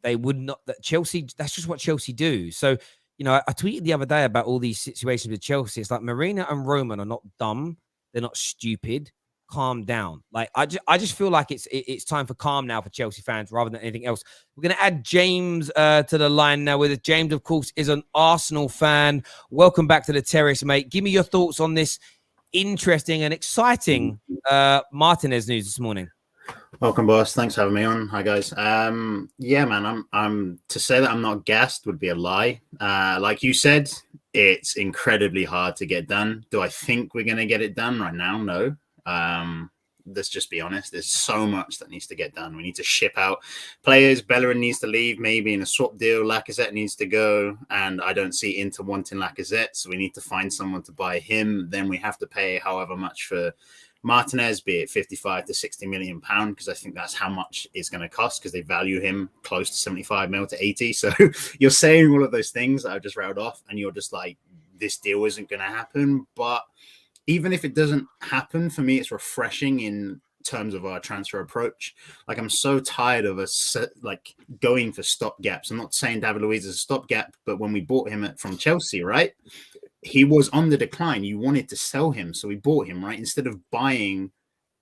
[SPEAKER 1] They would not. That Chelsea, that's just what Chelsea do. So, you know, I tweeted the other day about all these situations with Chelsea. It's like Marina and Roman are not dumb. They're not stupid. Calm down. Like, I just feel like it's time for calm now for Chelsea fans rather than anything else. We're going to add James to the line now with us. James, of course, is an Arsenal fan. Welcome back to the terrace, mate. Give me your thoughts on this interesting and exciting Martinez news this morning.
[SPEAKER 6] Welcome, boss. Thanks for having me on. Hi, guys. Yeah, man. I'm to say that I'm not gassed would be a lie. Like you said, it's incredibly hard to get done. Do I think we're going to get it done right now? No. Let's just be honest. There's so much that needs to get done. We need to ship out players. Bellerin needs to leave, maybe in a swap deal. Lacazette needs to go, and I don't see Inter wanting Lacazette, so we need to find someone to buy him. Then we have to pay however much for Martinez, be it 55 to 60 million pound, because I think that's how much it's going to cost, because they value him close to 75 mil to 80. So you're saying all of those things that I've just rattled off, and you're just like, this deal isn't going to happen. But even if it doesn't happen, for me, it's refreshing in terms of our transfer approach. Like, I'm so tired of us like going for stopgaps. I'm not saying David Luiz is a stopgap, but when we bought him from Chelsea, right? He was on the decline. You wanted to sell him, so we bought him, right? Instead of buying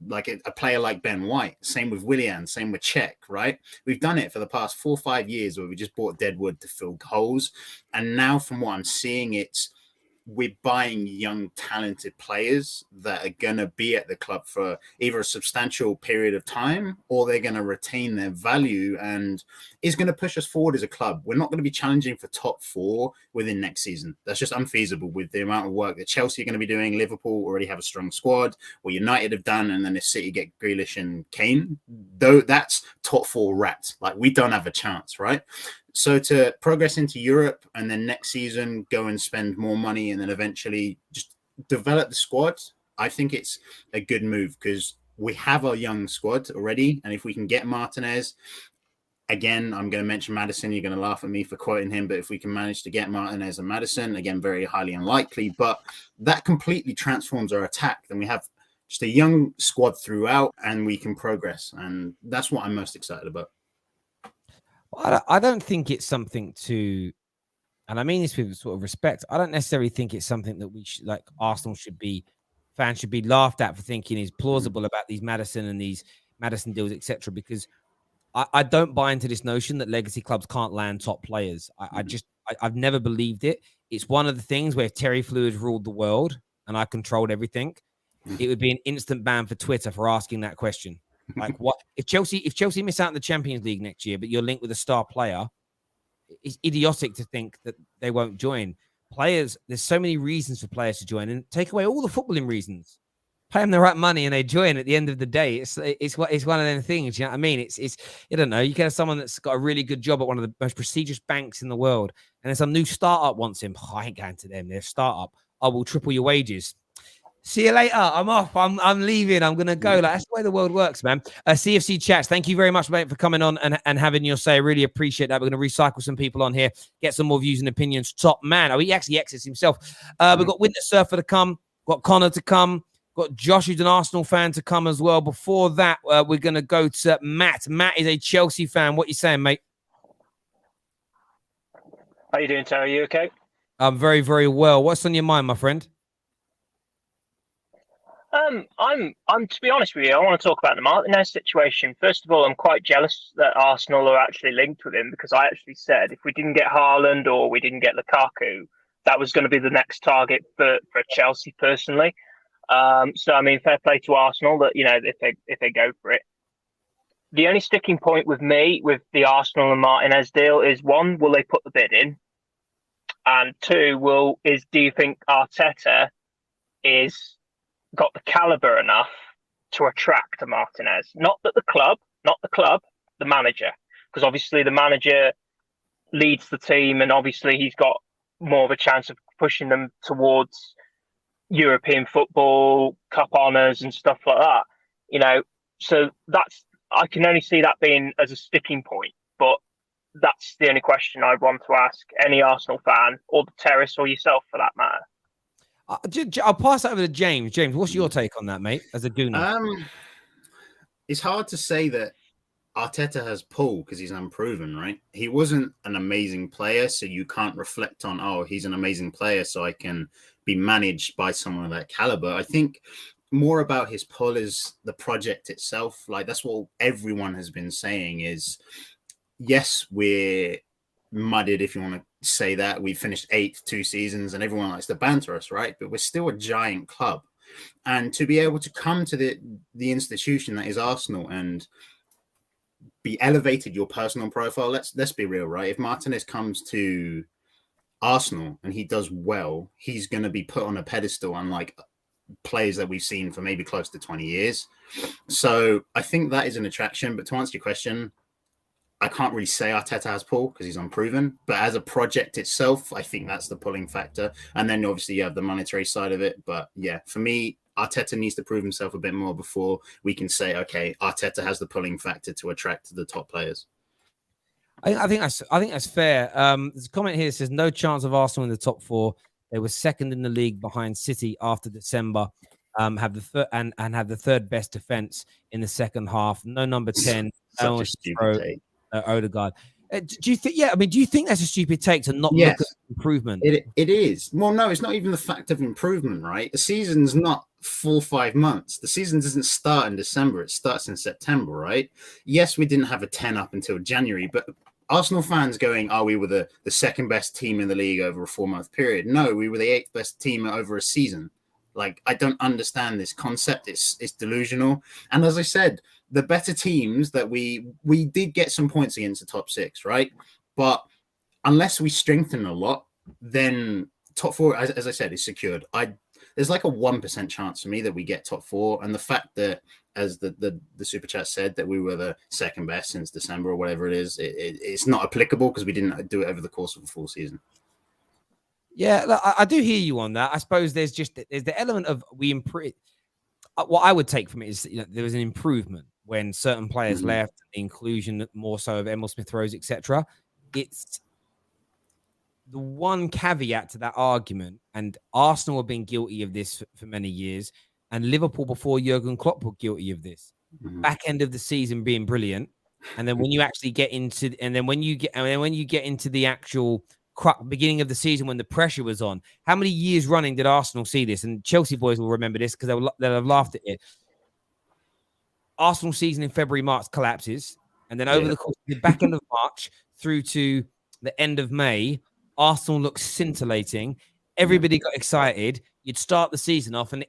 [SPEAKER 6] like a player like Ben White. Same with Willian, same with Czech, right? We've done it for the past 4 or 5 years where we just bought deadwood to fill holes. And now from what I'm seeing, we're buying young, talented players that are going to be at the club for either a substantial period of time, or they're going to retain their value and is going to push us forward as a club. We're not going to be challenging for top 4 within next season. That's just unfeasible with the amount of work that Chelsea are going to be doing. Liverpool already have a strong squad, what United have done, and then if City get Grealish and Kane, though that's top 4 rats. Like, we don't have a chance, right? So to progress into Europe and then next season go and spend more money and then eventually just develop the squad, I think it's a good move, because we have our young squad already. And if we can get Martinez, again, I'm going to mention Maddison. You're going to laugh at me for quoting him, but if we can manage to get Martinez and Maddison, again, very highly unlikely, but that completely transforms our attack. Then we have just a young squad throughout, and we can progress. And that's what I'm most excited about.
[SPEAKER 1] I don't think it's something to, and I mean this with sort of respect. I don't necessarily think it's something that we should, like Arsenal fans should be laughed at for thinking is plausible about these Madison deals, etc. Because I don't buy into this notion that legacy clubs can't land top players. I've never believed it. It's one of the things where if Terry Fluid ruled the world and I controlled everything, it would be an instant ban for Twitter for asking that question. Like, what if Chelsea miss out in the Champions League next year, but you're linked with a star player? It's idiotic to think that they won't join. Players, there's so many reasons for players to join, and take away all the footballing reasons. Pay them the right money and they join. At the end of the day, it's one of them things. You know what I mean? It's I don't know. You get someone that's got a really good job at one of the most prestigious banks in the world, and then some new startup wants him. Oh, I ain't going to them. They're a startup. I will triple your wages. See you later. I'm off. I'm leaving. I'm gonna go. Like, that's the way the world works, man. CFC chats. Thank you very much, mate, for coming on and having your say. Really appreciate that. We're gonna recycle some people on here, get some more views and opinions. Top man. Oh, he actually exits himself. We've got Winter Surfer to come. Got Connor to come. Got Josh, who's an Arsenal fan, to come as well. Before that, we're gonna go to Matt. Matt is a Chelsea fan. What you saying, mate?
[SPEAKER 7] How you doing, Terry? You okay?
[SPEAKER 1] I'm very, very well. What's on your mind, my friend?
[SPEAKER 7] I'm to be honest with you, I want to talk about the Martinez situation. First of all, I'm quite jealous that Arsenal are actually linked with him, because I actually said if we didn't get Haaland or we didn't get Lukaku, that was going to be the next target for Chelsea personally. So I mean, fair play to Arsenal that, you know, if they go for it. The only sticking point with me with the Arsenal and Martinez deal is, one, will they put the bid in? And two, do you think Arteta is got the caliber enough to attract a Martinez? Not the club, the manager. Because obviously the manager leads the team, and obviously he's got more of a chance of pushing them towards European football, cup honours and stuff like that. You know, so I can only see that being as a sticking point. But that's the only question I want to ask any Arsenal fan, or the Terrace, or yourself for that matter.
[SPEAKER 1] I'll pass that over to James. James, what's your take on that, mate, as a Gooner?
[SPEAKER 6] It's hard to say that Arteta has pull because he's unproven, right? He wasn't an amazing player, so you can't reflect on, oh, he's an amazing player, so I can be managed by someone of that caliber. I think more about his pull is the project itself. Like, that's what everyone has been saying is, yes, we're mudded, if you want to say that. We finished 8th 2 seasons and everyone likes to banter us, right? But we're still a giant club. And to be able to come to the institution that is Arsenal and be elevated your personal profile, let's be real, right? If Martinez comes to Arsenal and he does well, he's going to be put on a pedestal, unlike players that we've seen for maybe close to 20 years. So I think that is an attraction. But to answer your question, I can't really say Arteta has pull because he's unproven. But as a project itself, I think that's the pulling factor. And then obviously you have the monetary side of it. But yeah, for me, Arteta needs to prove himself a bit more before we can say, okay, Arteta has the pulling factor to attract the top players.
[SPEAKER 1] I think that's fair. There's a comment here that says no chance of Arsenal in the top 4. They were second in the league behind City after December. Have the third best defense in the second half. No number 10.
[SPEAKER 6] Such a stupid take.
[SPEAKER 1] Odegaard. Do you think? Yeah, I mean, do you think that's a stupid take to not look at improvement?
[SPEAKER 6] It is. Well, no, it's not even the fact of improvement, right? The season's not 4 or 5 months. The season doesn't start in December. It starts in September, right? Yes, we didn't have a 10 up until January, but Arsenal fans going, we were the second best team in the league over a 4-month period. No, we were the 8th best team over a season. Like, I don't understand this concept. It's delusional. And as I said, the better teams that we did get some points against the top 6, right? But unless we strengthen a lot, then top 4, as I said, is secured. There's like a 1% chance for me that we get top 4. And the fact that, as the super chat said, that we were the second best since December or whatever it is, it's not applicable because we didn't do it over the course of a full season.
[SPEAKER 1] Yeah, look, I do hear you on that. I suppose there's the element of we improve. What I would take from it is, there was an improvement when certain players left, the inclusion more so of Emil Smith-Rowe, etc. It's the one caveat to that argument, and Arsenal have been guilty of this for many years. and Liverpool before Jurgen Klopp were guilty of this.
[SPEAKER 6] Mhm.
[SPEAKER 1] Back end of the season being brilliant, and then when you actually get into, when you get into the actual beginning of the season when the pressure was on, how many years running did Arsenal see this? And Chelsea boys will remember this because they'll have laughed at it. Arsenal season in February, March collapses, and then over the course of the back end of March through to the end of May, Arsenal looks scintillating. Everybody got excited. You'd start the season off, and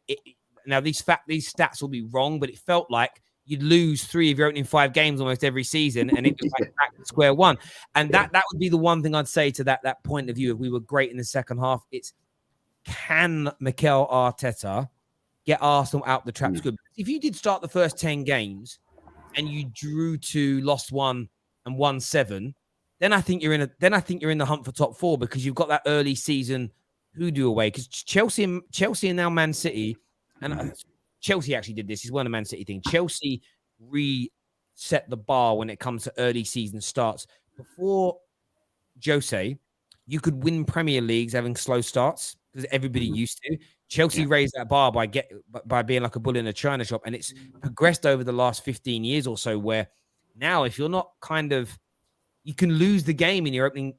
[SPEAKER 1] now these stats will be wrong, but it felt like you'd lose 3 of your opening 5 games almost every season, and it was like back to square one. And that would be the one thing I'd say to that point of view. If we were great in the second half, it's can Mikel Arteta get Arsenal out the traps good? If you did start the first 10 games and you drew 2, lost 1, and won 7, then I think you're in the hunt for top 4 because you've got that early season hoodoo away. Because Chelsea and now Man City, and Chelsea actually did this. It's one of Man City thing. Chelsea reset the bar when it comes to early season starts. Before Jose, you could win Premier Leagues having slow starts because everybody used to. Chelsea raised that bar by being like a bull in a china shop, and it's progressed over the last 15 years or so. Where now, if you're not you can lose the game in your opening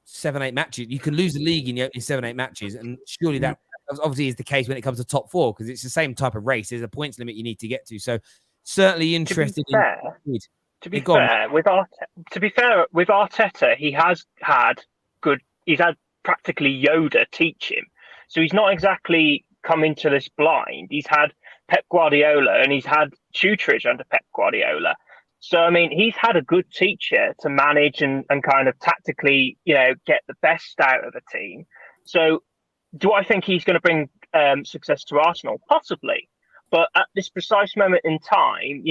[SPEAKER 1] 7-8 matches. You can lose the league in your opening 7-8 matches, and surely that obviously is the case when it comes to top 4 because it's the same type of race. There's a points limit you need to get to. So certainly interested.
[SPEAKER 7] To be fair with Arteta, he's had practically Yoda teach him. So he's not exactly come into this blind. He's had Pep Guardiola and he's had tutorage under Pep Guardiola. So, I mean, he's had a good teacher to manage and kind of tactically, get the best out of a team. So do I think he's going to bring success to Arsenal? Possibly. But at this precise moment in time,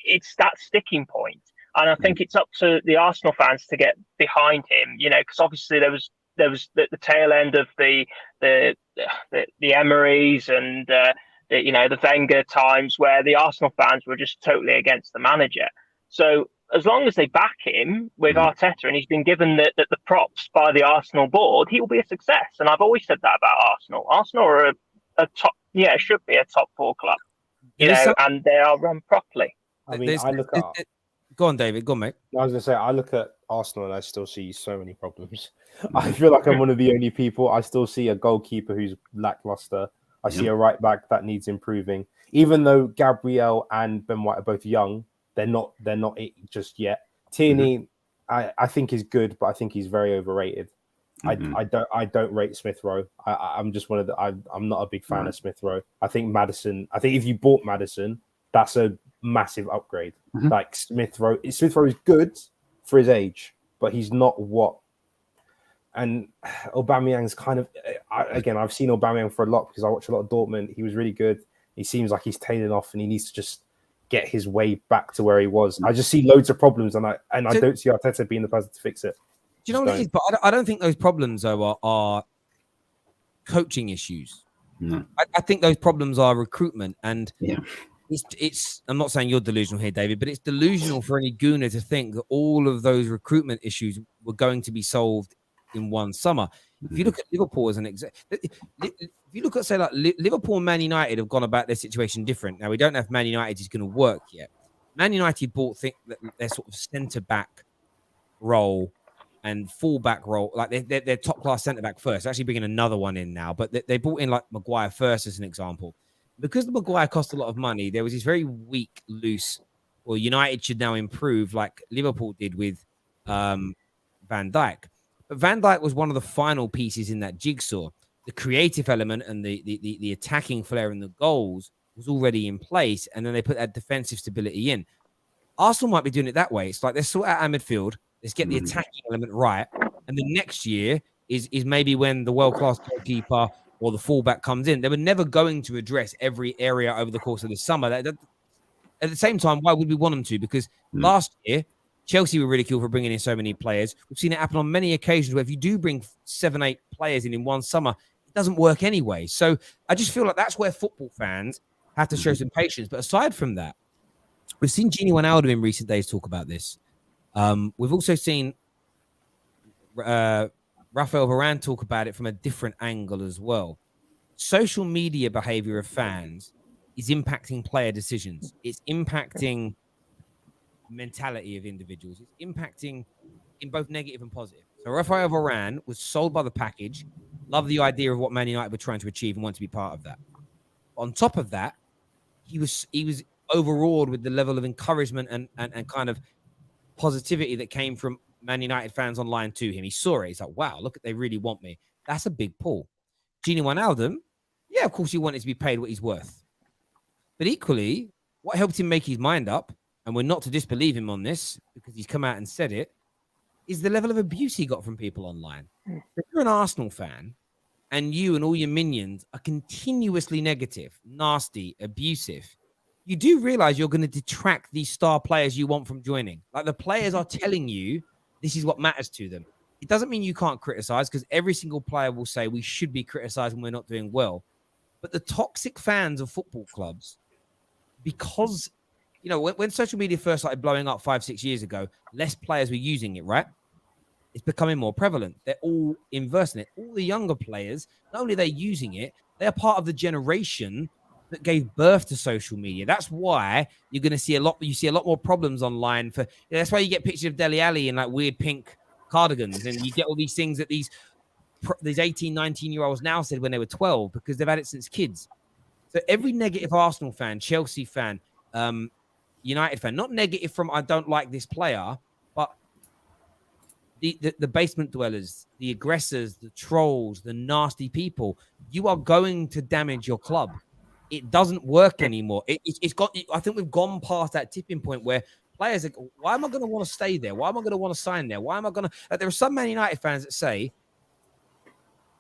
[SPEAKER 7] it's that sticking point. And I think it's up to the Arsenal fans to get behind him, because obviously there was the tail end of the Emerys and the Wenger times where the Arsenal fans were just totally against the manager. So as long as they back him with Arteta and he's been given the props by the Arsenal board, he will be a success. And I've always said that about Arsenal. Arsenal are a top, should be a top 4 club, and they are run properly.
[SPEAKER 4] I mean, I look at.
[SPEAKER 1] Go on, David. Go on, mate.
[SPEAKER 4] I was going to say, I look at Arsenal and I still see so many problems. I feel like I'm one of the only people. I still see a goalkeeper who's lackluster. I see a right back that needs improving. Even though Gabriel and Ben White are both young, they're not it just yet. Tierney, I think is good, but I think he's very overrated. I don't rate Smith Rowe. I'm just one of the. I'm not a big fan of Smith Rowe. I think Maddison. I think if you bought Maddison, that's a massive upgrade. Like Smith Rowe is good for his age, but he's not what. And Aubameyang's kind of I've seen Aubameyang for a lot because I watch a lot of Dortmund. He was really good. He seems like he's tailing off, and he needs to just get his way back to where he was. I just see loads of problems, and I don't see Arteta being the person to fix it.
[SPEAKER 1] Do you know what it is? But I don't think those problems though are coaching issues. No, I think those problems are recruitment, and it's. I'm not saying you're delusional here, David, but it's delusional for any gooner to think that all of those recruitment issues were going to be solved in one summer. If you look at Liverpool as an example, if you look at say like Liverpool and Man United have gone about their situation different. Now we don't know if Man United is going to work yet. Man United bought their sort of centre back role and full back role, like they're top class centre back first. They're actually bringing another one in now, but they brought in like Maguire first as an example. Because the Maguire cost a lot of money, there was this very weak, loose. Well, United should now improve like Liverpool did with Van Dijk. But Van Dijk was one of the final pieces in that jigsaw. The creative element and the attacking flair and the goals was already in place, and then they put that defensive stability in. Arsenal might be doing it that way. It's like let's sort out our midfield, let's get the attacking element right, and the next year is maybe when the world-class goalkeeper or the fullback comes in. They were never going to address every area over the course of the summer. At the same time, why would we want them to? Because last year, Chelsea were ridiculed for bringing in so many players. We've seen it happen on many occasions where if you do bring 7-8 players in one summer, it doesn't work anyway. So I just feel like that's where football fans have to show some patience. But aside from that, we've seen Gini Wijnaldum in recent days talk about this. We've also seen Rafael Varane talk about it from a different angle as well. social media behavior of fans is impacting player decisions. It's impacting mentality of individuals. It's impacting in both negative and positive. So Rafael Varane was sold by the package, loved the idea of what Man United were trying to achieve and wanted to be part of that. On top of that, he was overawed with the level of encouragement and kind of positivity that came from Man United fans online to him. He saw it. He's like, wow, look, they really want me. That's a big pull. Gini Wijnaldum, yeah, of course he wanted to be paid what he's worth. But equally, what helped him make his mind up, and we're not to disbelieve him on this because he's come out and said it, is the level of abuse he got from people online. If you're an Arsenal fan and you and all your minions are continuously negative, nasty, abusive, you do realize you're going to detract these star players you want from joining. Like the players are telling you this is what matters to them. It doesn't mean you can't criticize because every single player will say we should be criticized when we're not doing well. But the toxic fans of football clubs, because, you know, when social media first started blowing up 5-6 years ago, less players were using it, right? It's becoming more prevalent. They're all inversing it. All the younger players, not only are they using it, they're part of the generation that gave birth to social media. That's why you're going to see a lot more problems online. That's why you get pictures of Dele Alli in like weird pink cardigans, and you get all these things that these 18, 19-year-olds now said when they were 12 because they've had it since kids. So every negative Arsenal fan, Chelsea fan, United fan, not negative from I don't like this player, but the basement dwellers, the aggressors, the trolls, the nasty people, you are going to damage your club. It doesn't work anymore. It's got. I think we've gone past that tipping point where players are, why am I going to want to stay there? Why am I going to want to sign there? Why am I going to? There are some Man United fans that say,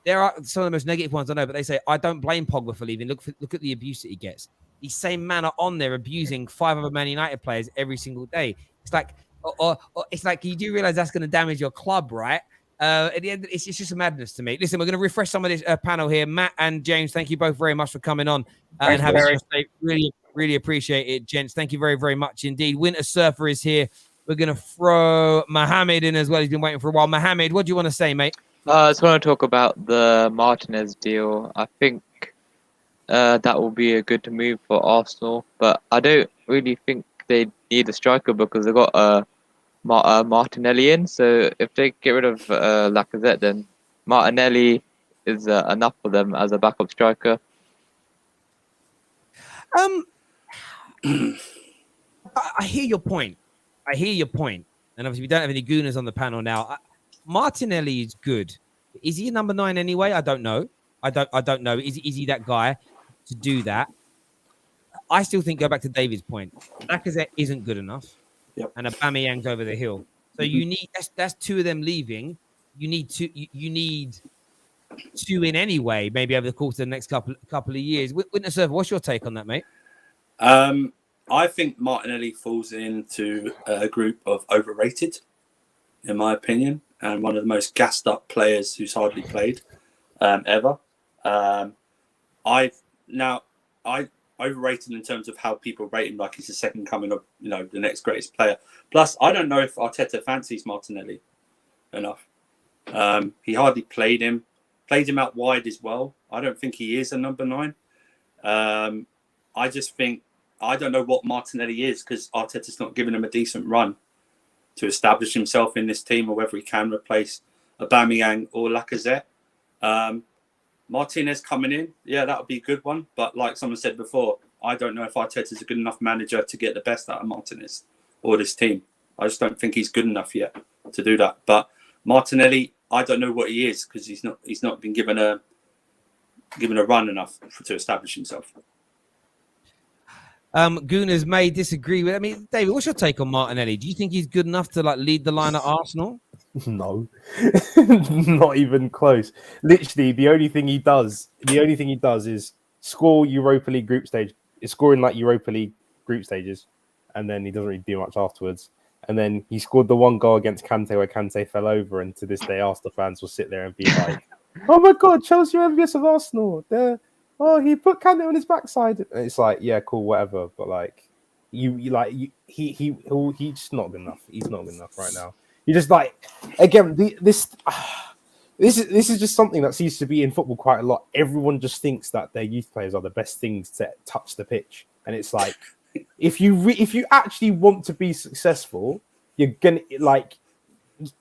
[SPEAKER 1] there are some of the most negative ones I know, but they say, I don't blame Pogba for leaving. Look at the abuse that he gets. These same men are on there abusing 5 other Man United players every single day. It's like, or it's like, you do realize that's going to damage your club, right? At the end, it's just a madness to me. Listen, we're going to refresh some of this panel here. Matt and James, thank you both very much for coming on and having us. Really, really appreciate it, gents. Thank you very, very much indeed. Winter Surfer is here. We're going to throw Mohammed in as well. He's been waiting for a while. Mohammed, what do you want to say, mate?
[SPEAKER 8] I just want to talk about the Martinez deal. I think that will be a good move for Arsenal, but I don't really think they need a striker because they've got Martinelli in. So if they get rid of Lacazette, then Martinelli is enough for them as a backup striker.
[SPEAKER 1] I hear your point. And obviously we don't have any gooners on the panel now. Martinelli is good. Is he a number 9 anyway? I don't know. I don't know. Is he that guy to do that? I still think, go back to David's point, Lacazette isn't good enough.
[SPEAKER 9] Yep.
[SPEAKER 1] And Aubameyang's over the hill. So you need that's 2 of them leaving. You need 2 in anyway, maybe over the course of the next couple of years. Winter Surfer, what's your take on that, mate?
[SPEAKER 9] I think Martinelli falls into a group of overrated, in my opinion, and one of the most gassed up players who's hardly played ever. I overrated in terms of how people rate him, like he's the second coming of, you know, the next greatest player. Plus, I don't know if Arteta fancies Martinelli enough. He hardly played him out wide as well. I don't think he is a number 9. I just think, I don't know what Martinelli is because Arteta's not giving him a decent run to establish himself in this team, or whether he can replace Aubameyang or Lacazette. Martinez coming in, yeah, that would be a good one. But like someone said before, I don't know if Arteta's a good enough manager to get the best out of Martinez or this team. I just don't think he's good enough yet to do that. But Martinelli, I don't know what he is because he's not been given a run enough to establish himself.
[SPEAKER 1] Gooners may disagree with. I mean, David, what's your take on Martinelli? Do you think he's good enough to like lead the line at Arsenal?
[SPEAKER 4] No, not even close. Literally, the only thing he does is score Europa League group stage. Is scoring like Europa League group stages, and then he doesn't really do much afterwards. And then he scored the 1 goal against Kante where Kante fell over, and to this day, Arsenal fans will sit there and be like, "Oh my God, Chelsea are envious of Arsenal. He put Kante on his backside." And it's like, yeah, cool, whatever. But like, he's just not good enough. He's not good enough right now. You just like, again, This is just something that seems to be in football quite a lot. Everyone just thinks that their youth players are the best things to touch the pitch, and it's like if you actually want to be successful, you're gonna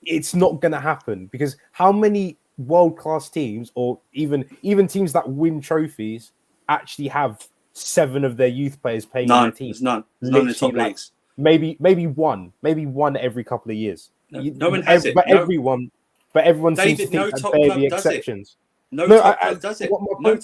[SPEAKER 4] it's not gonna happen, because how many world-class teams or even teams that win trophies actually have 7 of their youth players playing in their team?
[SPEAKER 9] There's none. There's none in the top leagues.
[SPEAKER 4] Maybe one every couple of years.
[SPEAKER 9] No one has it.
[SPEAKER 4] But everyone
[SPEAKER 9] David,
[SPEAKER 4] seems to
[SPEAKER 9] no
[SPEAKER 4] think that
[SPEAKER 9] top
[SPEAKER 4] they're
[SPEAKER 9] club
[SPEAKER 4] the
[SPEAKER 9] does it.
[SPEAKER 4] exceptions.
[SPEAKER 9] No top club does it.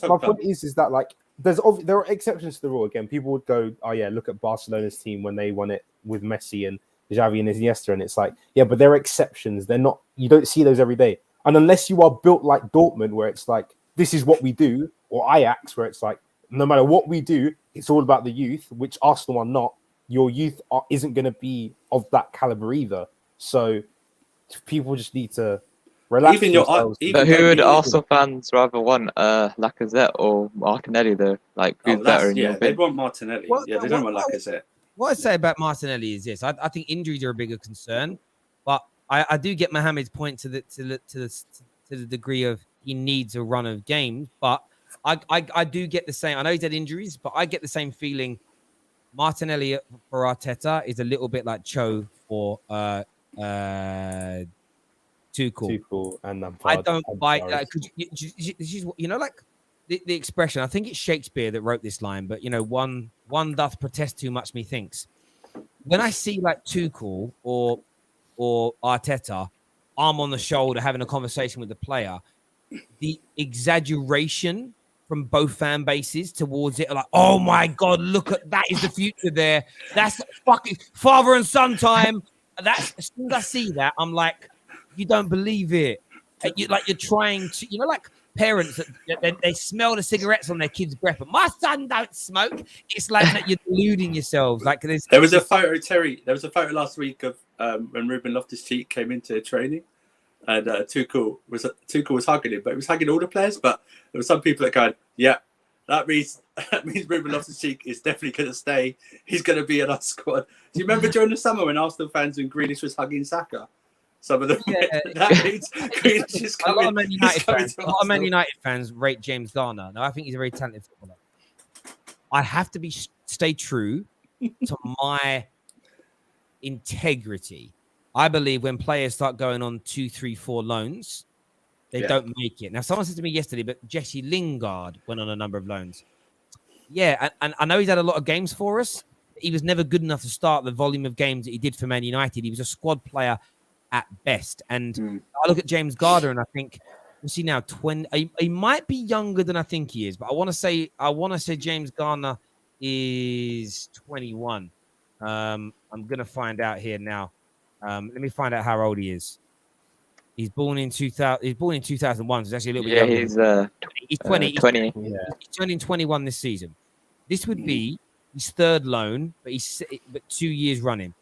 [SPEAKER 4] My point is that like there are exceptions to the rule. Again, people would go, oh yeah, look at Barcelona's team when they won it with Messi and Xavi and Iniesta, and it's like, yeah, but they're exceptions. They're not. You don't see those every day, and unless you are built like Dortmund, where it's like this is what we do, or Ajax, where it's like no matter what we do, it's all about the youth, which Arsenal are not. Your youth isn't going to be of that caliber either. So people just need to relax.
[SPEAKER 8] But who would Arsenal fans rather want, Lacazette or Martinelli though? Like, who's better in your
[SPEAKER 9] they'd
[SPEAKER 8] opinion?
[SPEAKER 9] want Martinelli. They don't want Lacazette.
[SPEAKER 1] What I say about Martinelli is this: I think injuries are a bigger concern, but I do get Mohamed's point to the degree of he needs a run of games. But I do get the same. I know he's had injuries, but I get the same feeling. Martinelli for Arteta is a little bit like Cho for Tuchel
[SPEAKER 4] and Lampard.
[SPEAKER 1] I don't buy that because you know, like the expression. I think it's Shakespeare that wrote this line, but you know, one doth protest too much, methinks. When I see like Tuchel or Arteta, arm on the shoulder, having a conversation with the player, the exaggeration from both fan bases towards it, like, oh my god, look at that, is the future there. That's fucking father and son time. That's as soon as I see that, I'm like, you don't believe it. You're trying to, you know, like parents that they smell the cigarettes on their kids' breath, but my son don't smoke. It's like that you're deluding yourselves. Like there was
[SPEAKER 9] a photo, Terry. There was a photo last week of when Ruben Loftus-Cheek came into training, and Tuchel was hugging him, but he was hugging all the players. But there were some people that going, yeah, that means Ruben Loftus-Cheek is definitely going to stay. He's going to be in our squad. Do you remember during the summer when Arsenal fans and Grealish was hugging Saka? Some of them.
[SPEAKER 1] Yeah.
[SPEAKER 9] That means Grealish is coming.
[SPEAKER 1] A lot of Man United fans rate James Garner. Now I think he's a very talented footballer. I have to stay true to my integrity. I believe when players start going on 2, 3, 4 loans, they don't make it. Now, someone said to me yesterday, but Jesse Lingard went on a number of loans. Yeah, and I know he's had a lot of games for us. He was never good enough to start the volume of games that he did for Man United. He was a squad player at best. And I look at James Garner and I think, what's he now? 20. He might be younger than I think he is, but I want to say James Garner is 21. I'm gonna find out here now. Let me find out how old he is. He's born in 2000. He's born in 2001. So it's actually a little bit younger. He's 20. He's 20. He's turning 21 this season. This would be his third loan, but 2 years running.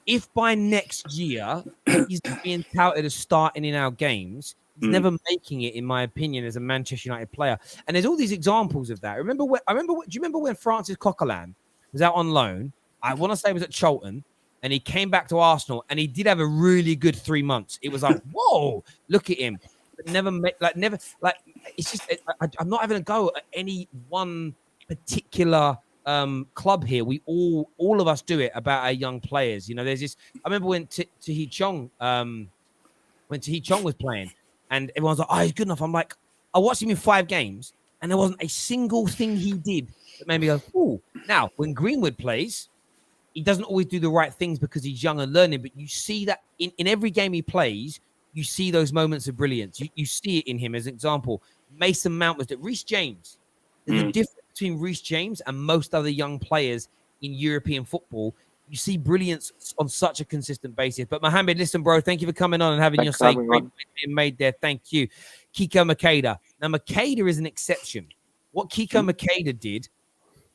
[SPEAKER 1] If by next year he's being touted as starting in our games, he's never making it, in my opinion, as a Manchester United player. And there's all these examples of that. Do you remember when Francis Coquelin was out on loan? I want to say it was at Charlton, and he came back to Arsenal, and he did have a really good 3 months. It was like, whoa, look at him. But it's just, I'm not having a go at any one particular club here. We all of us do it about our young players. You know, there's this. I remember when Tahi Chong was playing, and everyone's like, "Oh, he's good enough." I'm like, I watched him in 5 games, and there wasn't a single thing he did that made me go, "Ooh." Now, when Greenwood plays, he doesn't always do the right things because he's young and learning. But you see that in every game he plays, you see those moments of brilliance. You see it in him. As an example, Mason Mount was that. Reece James. There's a difference between Reece James and most other young players in European football. You see brilliance on such a consistent basis. But Mohamed, listen, bro, thank you for coming on and having your say. Great being made there. Thank you. Kiko Makeda. Now, Makeda is an exception. What Kiko Makeda did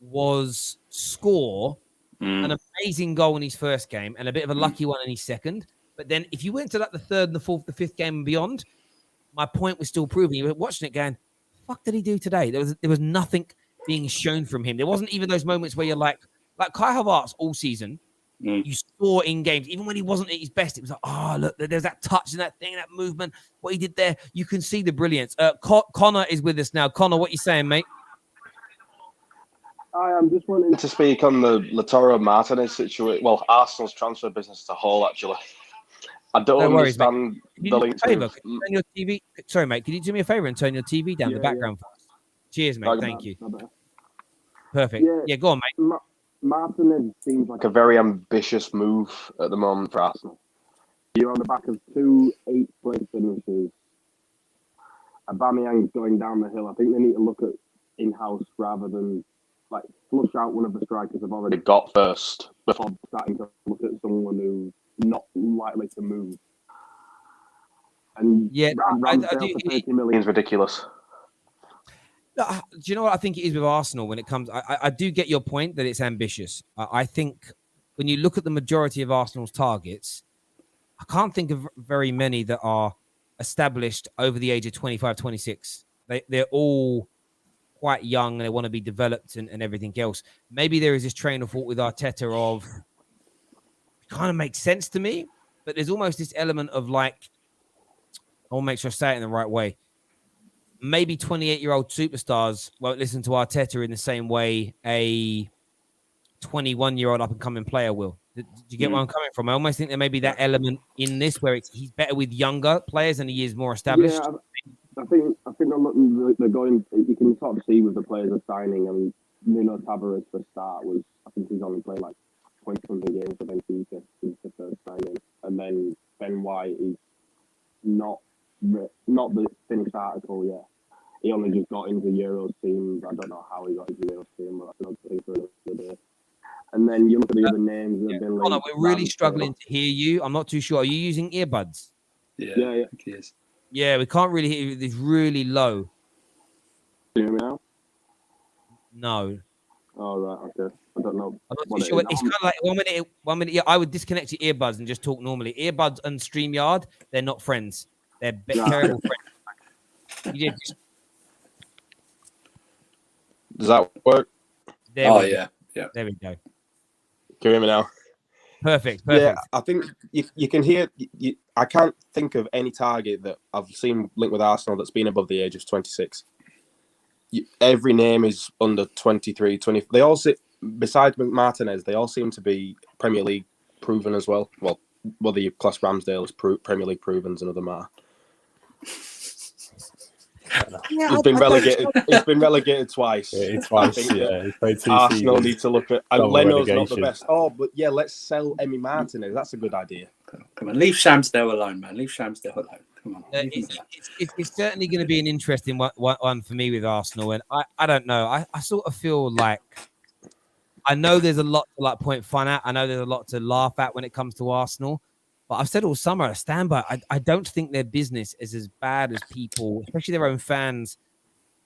[SPEAKER 1] was score an amazing goal in his first game and a bit of a lucky one in his second. But then if you went to like the third and the fourth, the fifth game and beyond, my point was still proving. You were watching it going, fuck did he do today? There was nothing being shown from him. There wasn't even those moments where you're like Kai Havertz all season You saw in games, even when he wasn't at his best, it was like, oh, look, there's that touch and that thing, that movement, what he did there. You can see the brilliance. Connor is with us now. Connor, what you saying, mate?
[SPEAKER 10] I'm just wanting to speak on the Lautaro Martinez situation. Well, Arsenal's transfer business as a whole, actually. I don't understand the link to
[SPEAKER 1] turn your TV. Sorry, mate. Can you do me a favor and turn your TV down the background for us? Cheers, mate. Thank you. Perfect. Yeah, go on, mate.
[SPEAKER 10] Martinez seems like a very ambitious move at the moment for Arsenal. You're on the back of 2 8th-place finishes. Aubameyang's going down the hill. I think they need to look at in-house rather than like flush out one of the strikers they've already got first before starting to look at someone who's not likely to move. And I do. 30 million is ridiculous.
[SPEAKER 1] Do you know what I think it is with Arsenal when it comes? I do get your point that it's ambitious. I think when you look at the majority of Arsenal's targets, I can't think of very many that are established over the age of 25, 26. They're all quite young and they want to be developed and everything else. Maybe there is this train of thought with Arteta of kind of makes sense to me, but there's almost this element of like, I'll make sure I say it in the right way. Maybe 28-year-old superstars won't listen to Arteta in the same way a 21-year-old up-and-coming player will. Do you get where I'm coming from? I almost think there may be that element in this where he's better with younger players and he is more established.
[SPEAKER 10] Yeah, I think they're going. You can sort of see with the players they're signing. I mean, Nuno Tavares for a start I think he's only played like 20-something games for Benfica since the first signing, and then Ben White is not the finished article yet. He only just got into Euros team. I don't know how he got into Euros team, but that's another thing for another day. And then you look at the other names that have been linked.
[SPEAKER 1] We're really struggling to hear you. I'm not too sure. Are you using earbuds?
[SPEAKER 9] Yeah. I think he is.
[SPEAKER 1] Yeah, we can't really hear you. It's really low.
[SPEAKER 10] Can you hear me now?
[SPEAKER 1] No.
[SPEAKER 10] Oh, right. Okay. I don't know.
[SPEAKER 1] I'm not too sure. It's kind of like 1 minute. Yeah, I would disconnect your earbuds and just talk normally. Earbuds and StreamYard, they're not friends. They're terrible friends.
[SPEAKER 10] Does that work?
[SPEAKER 9] Yeah.
[SPEAKER 1] There we go.
[SPEAKER 10] Can you hear me now?
[SPEAKER 1] Perfect.
[SPEAKER 10] Yeah, I think you can hear. I can't think of any target that I've seen linked with Arsenal that's been above the age of 26. Every name is under 23, 20. They all sit, besides Martinez, they all seem to be Premier League proven as well. Well, whether you class Ramsdale as Premier League proven is another matter. He's been relegated. He's been relegated twice.
[SPEAKER 4] Twice. He's played 2
[SPEAKER 10] Arsenal need to look at. And Leno's
[SPEAKER 4] relegation.
[SPEAKER 10] not the best. Oh, but yeah, let's sell Emi Martinez. That's a good idea.
[SPEAKER 9] Come on, leave Shamsdale alone, man. Leave Shamsdale alone. Come on.
[SPEAKER 1] It's certainly going to be an interesting one for me with Arsenal, and I don't know. I sort of feel like I know there's a lot to like point fun at. I know there's a lot to laugh at when it comes to Arsenal. But I've said all summer, I stand by. I don't think their business is as bad as people, especially their own fans,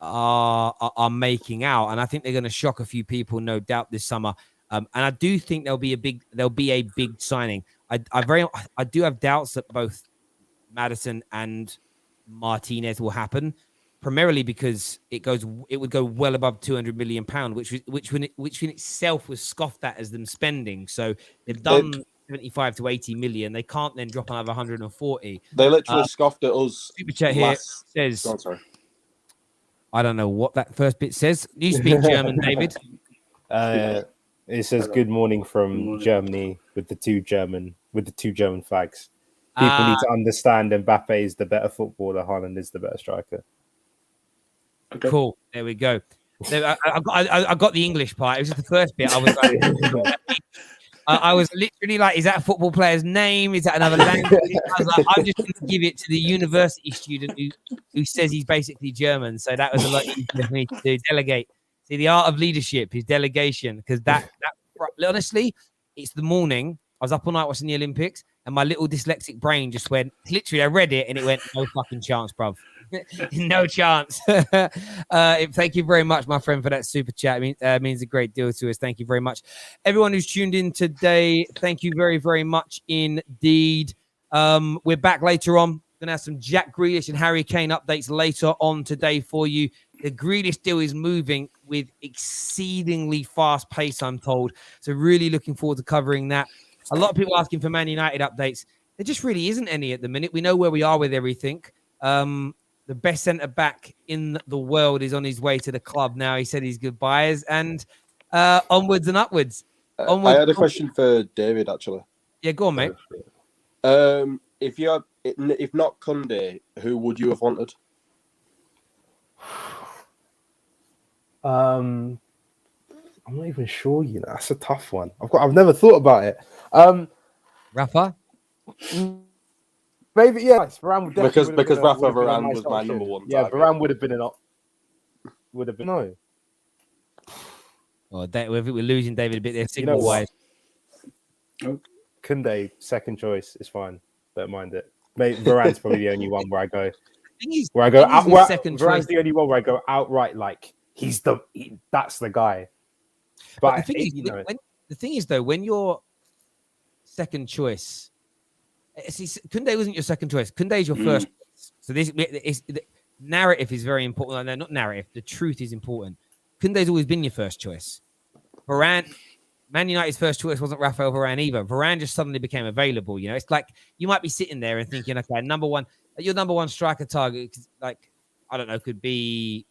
[SPEAKER 1] are making out. And I think they're going to shock a few people, no doubt, this summer. And I do think there'll be a big signing. I do have doubts that both Maddison and Martinez will happen, primarily because it would go well above £200 million, which in itself was scoffed at as them spending. So they've done 75 to 80 million. They can't then drop another 140.
[SPEAKER 10] They literally scoffed at us.
[SPEAKER 1] Super chat here says,
[SPEAKER 10] oh, sorry.
[SPEAKER 1] I don't know what that first bit says. You speak German, David?
[SPEAKER 4] It says good morning from Germany with the two German flags. People need to understand Mbappe is the better footballer, Haaland is the better striker.
[SPEAKER 1] Okay. Cool. There we go. I got the English part. It was just the first bit. I was like, I was literally like, is that a football player's name? Is that another language? I was like, I'm just going to give it to the university student who says he's basically German. So that was a lot easier for me to do. Delegate. See, the art of leadership is delegation, because that honestly, it's the morning. I was up all night watching the Olympics, and my little dyslexic brain just went, literally, I read it, and it went, no fucking chance, bruv. No chance. Thank you very much, my friend, for that super chat. It means a great deal to us. Thank you very much. Everyone who's tuned in today, thank you very, very much indeed. We're back later on. Going to have some Jack Grealish and Harry Kane updates later on today for you. The Grealish deal is moving with exceedingly fast pace, I'm told. So really looking forward to covering that. A lot of people asking for Man United updates. There just really isn't any at the minute. We know where we are with everything. The best centre back in the world is on his way to the club now. He said his goodbyes and onwards and upwards.
[SPEAKER 11] I had a question for David actually.
[SPEAKER 1] Yeah, go on, mate.
[SPEAKER 11] If not Kounde, who would you have wanted?
[SPEAKER 4] I'm not even sure. That's a tough one. I've never thought about it.
[SPEAKER 1] Rafa.
[SPEAKER 4] Maybe Varane would
[SPEAKER 11] Because Rafa
[SPEAKER 4] would have been a
[SPEAKER 11] Varane
[SPEAKER 4] nice
[SPEAKER 11] was my
[SPEAKER 4] option.
[SPEAKER 11] number one.
[SPEAKER 4] Yeah,
[SPEAKER 11] target.
[SPEAKER 4] Varane would have been no.
[SPEAKER 1] Oh, we're losing David a bit there. Signal wise.
[SPEAKER 4] Kounde, second choice is fine. Don't mind it. Maybe Varane's probably the only one where I go. Varane's the only one where I go outright like that's the guy. But
[SPEAKER 1] the thing is though, when you're second choice, see, Kounde wasn't your second choice. Kounde is your first choice. So the narrative is very important. No, not narrative. The truth is important. Kounde's always been your first choice. Varane, Man United's first choice wasn't Raphael Varane either. Varane just suddenly became available. It's like you might be sitting there and thinking, okay, your number one striker target, like I don't know, could be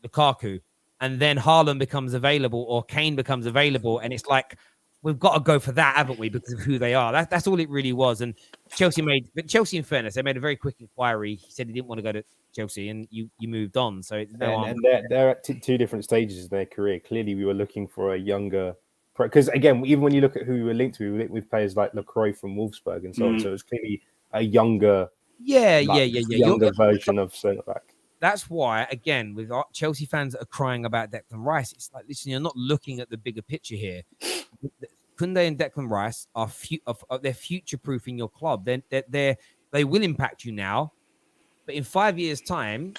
[SPEAKER 1] Lukaku, and then Haaland becomes available or Kane becomes available, and it's like we've got to go for that, haven't we? Because of who they are. That's all it really was. And Chelsea, in fairness, they made a very quick inquiry. He said he didn't want to go to Chelsea, and you moved on. So
[SPEAKER 4] they're at two different stages of their career. Clearly, we were looking for a younger. Because again, even when you look at who we were linked to, we were linked with players like Lacroix from Wolfsburg and so on. So it was clearly a younger, younger version of centre back.
[SPEAKER 1] That's why, again, with our Chelsea fans that are crying about Declan Rice, it's like, listen, you're not looking at the bigger picture here. Kounde and Declan Rice they're future-proofing your club. They will impact you now, but in 5 years' time,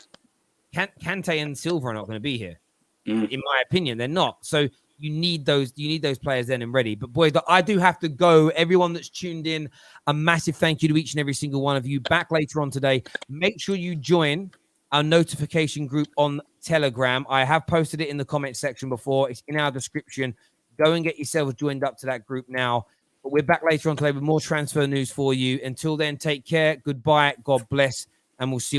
[SPEAKER 1] Kante and Silva are not going to be here. In my opinion, they're not. So you need those players then and ready. But boys, I do have to go. Everyone that's tuned in, a massive thank you to each and every single one of you. Back later on today. Make sure you join our notification group on Telegram. I have posted it in the comment section before. It's in our description. Go and get yourselves joined up to that group now. But we're back later on today with more transfer news for you. Until then, take care. Goodbye. God bless. And we'll see you.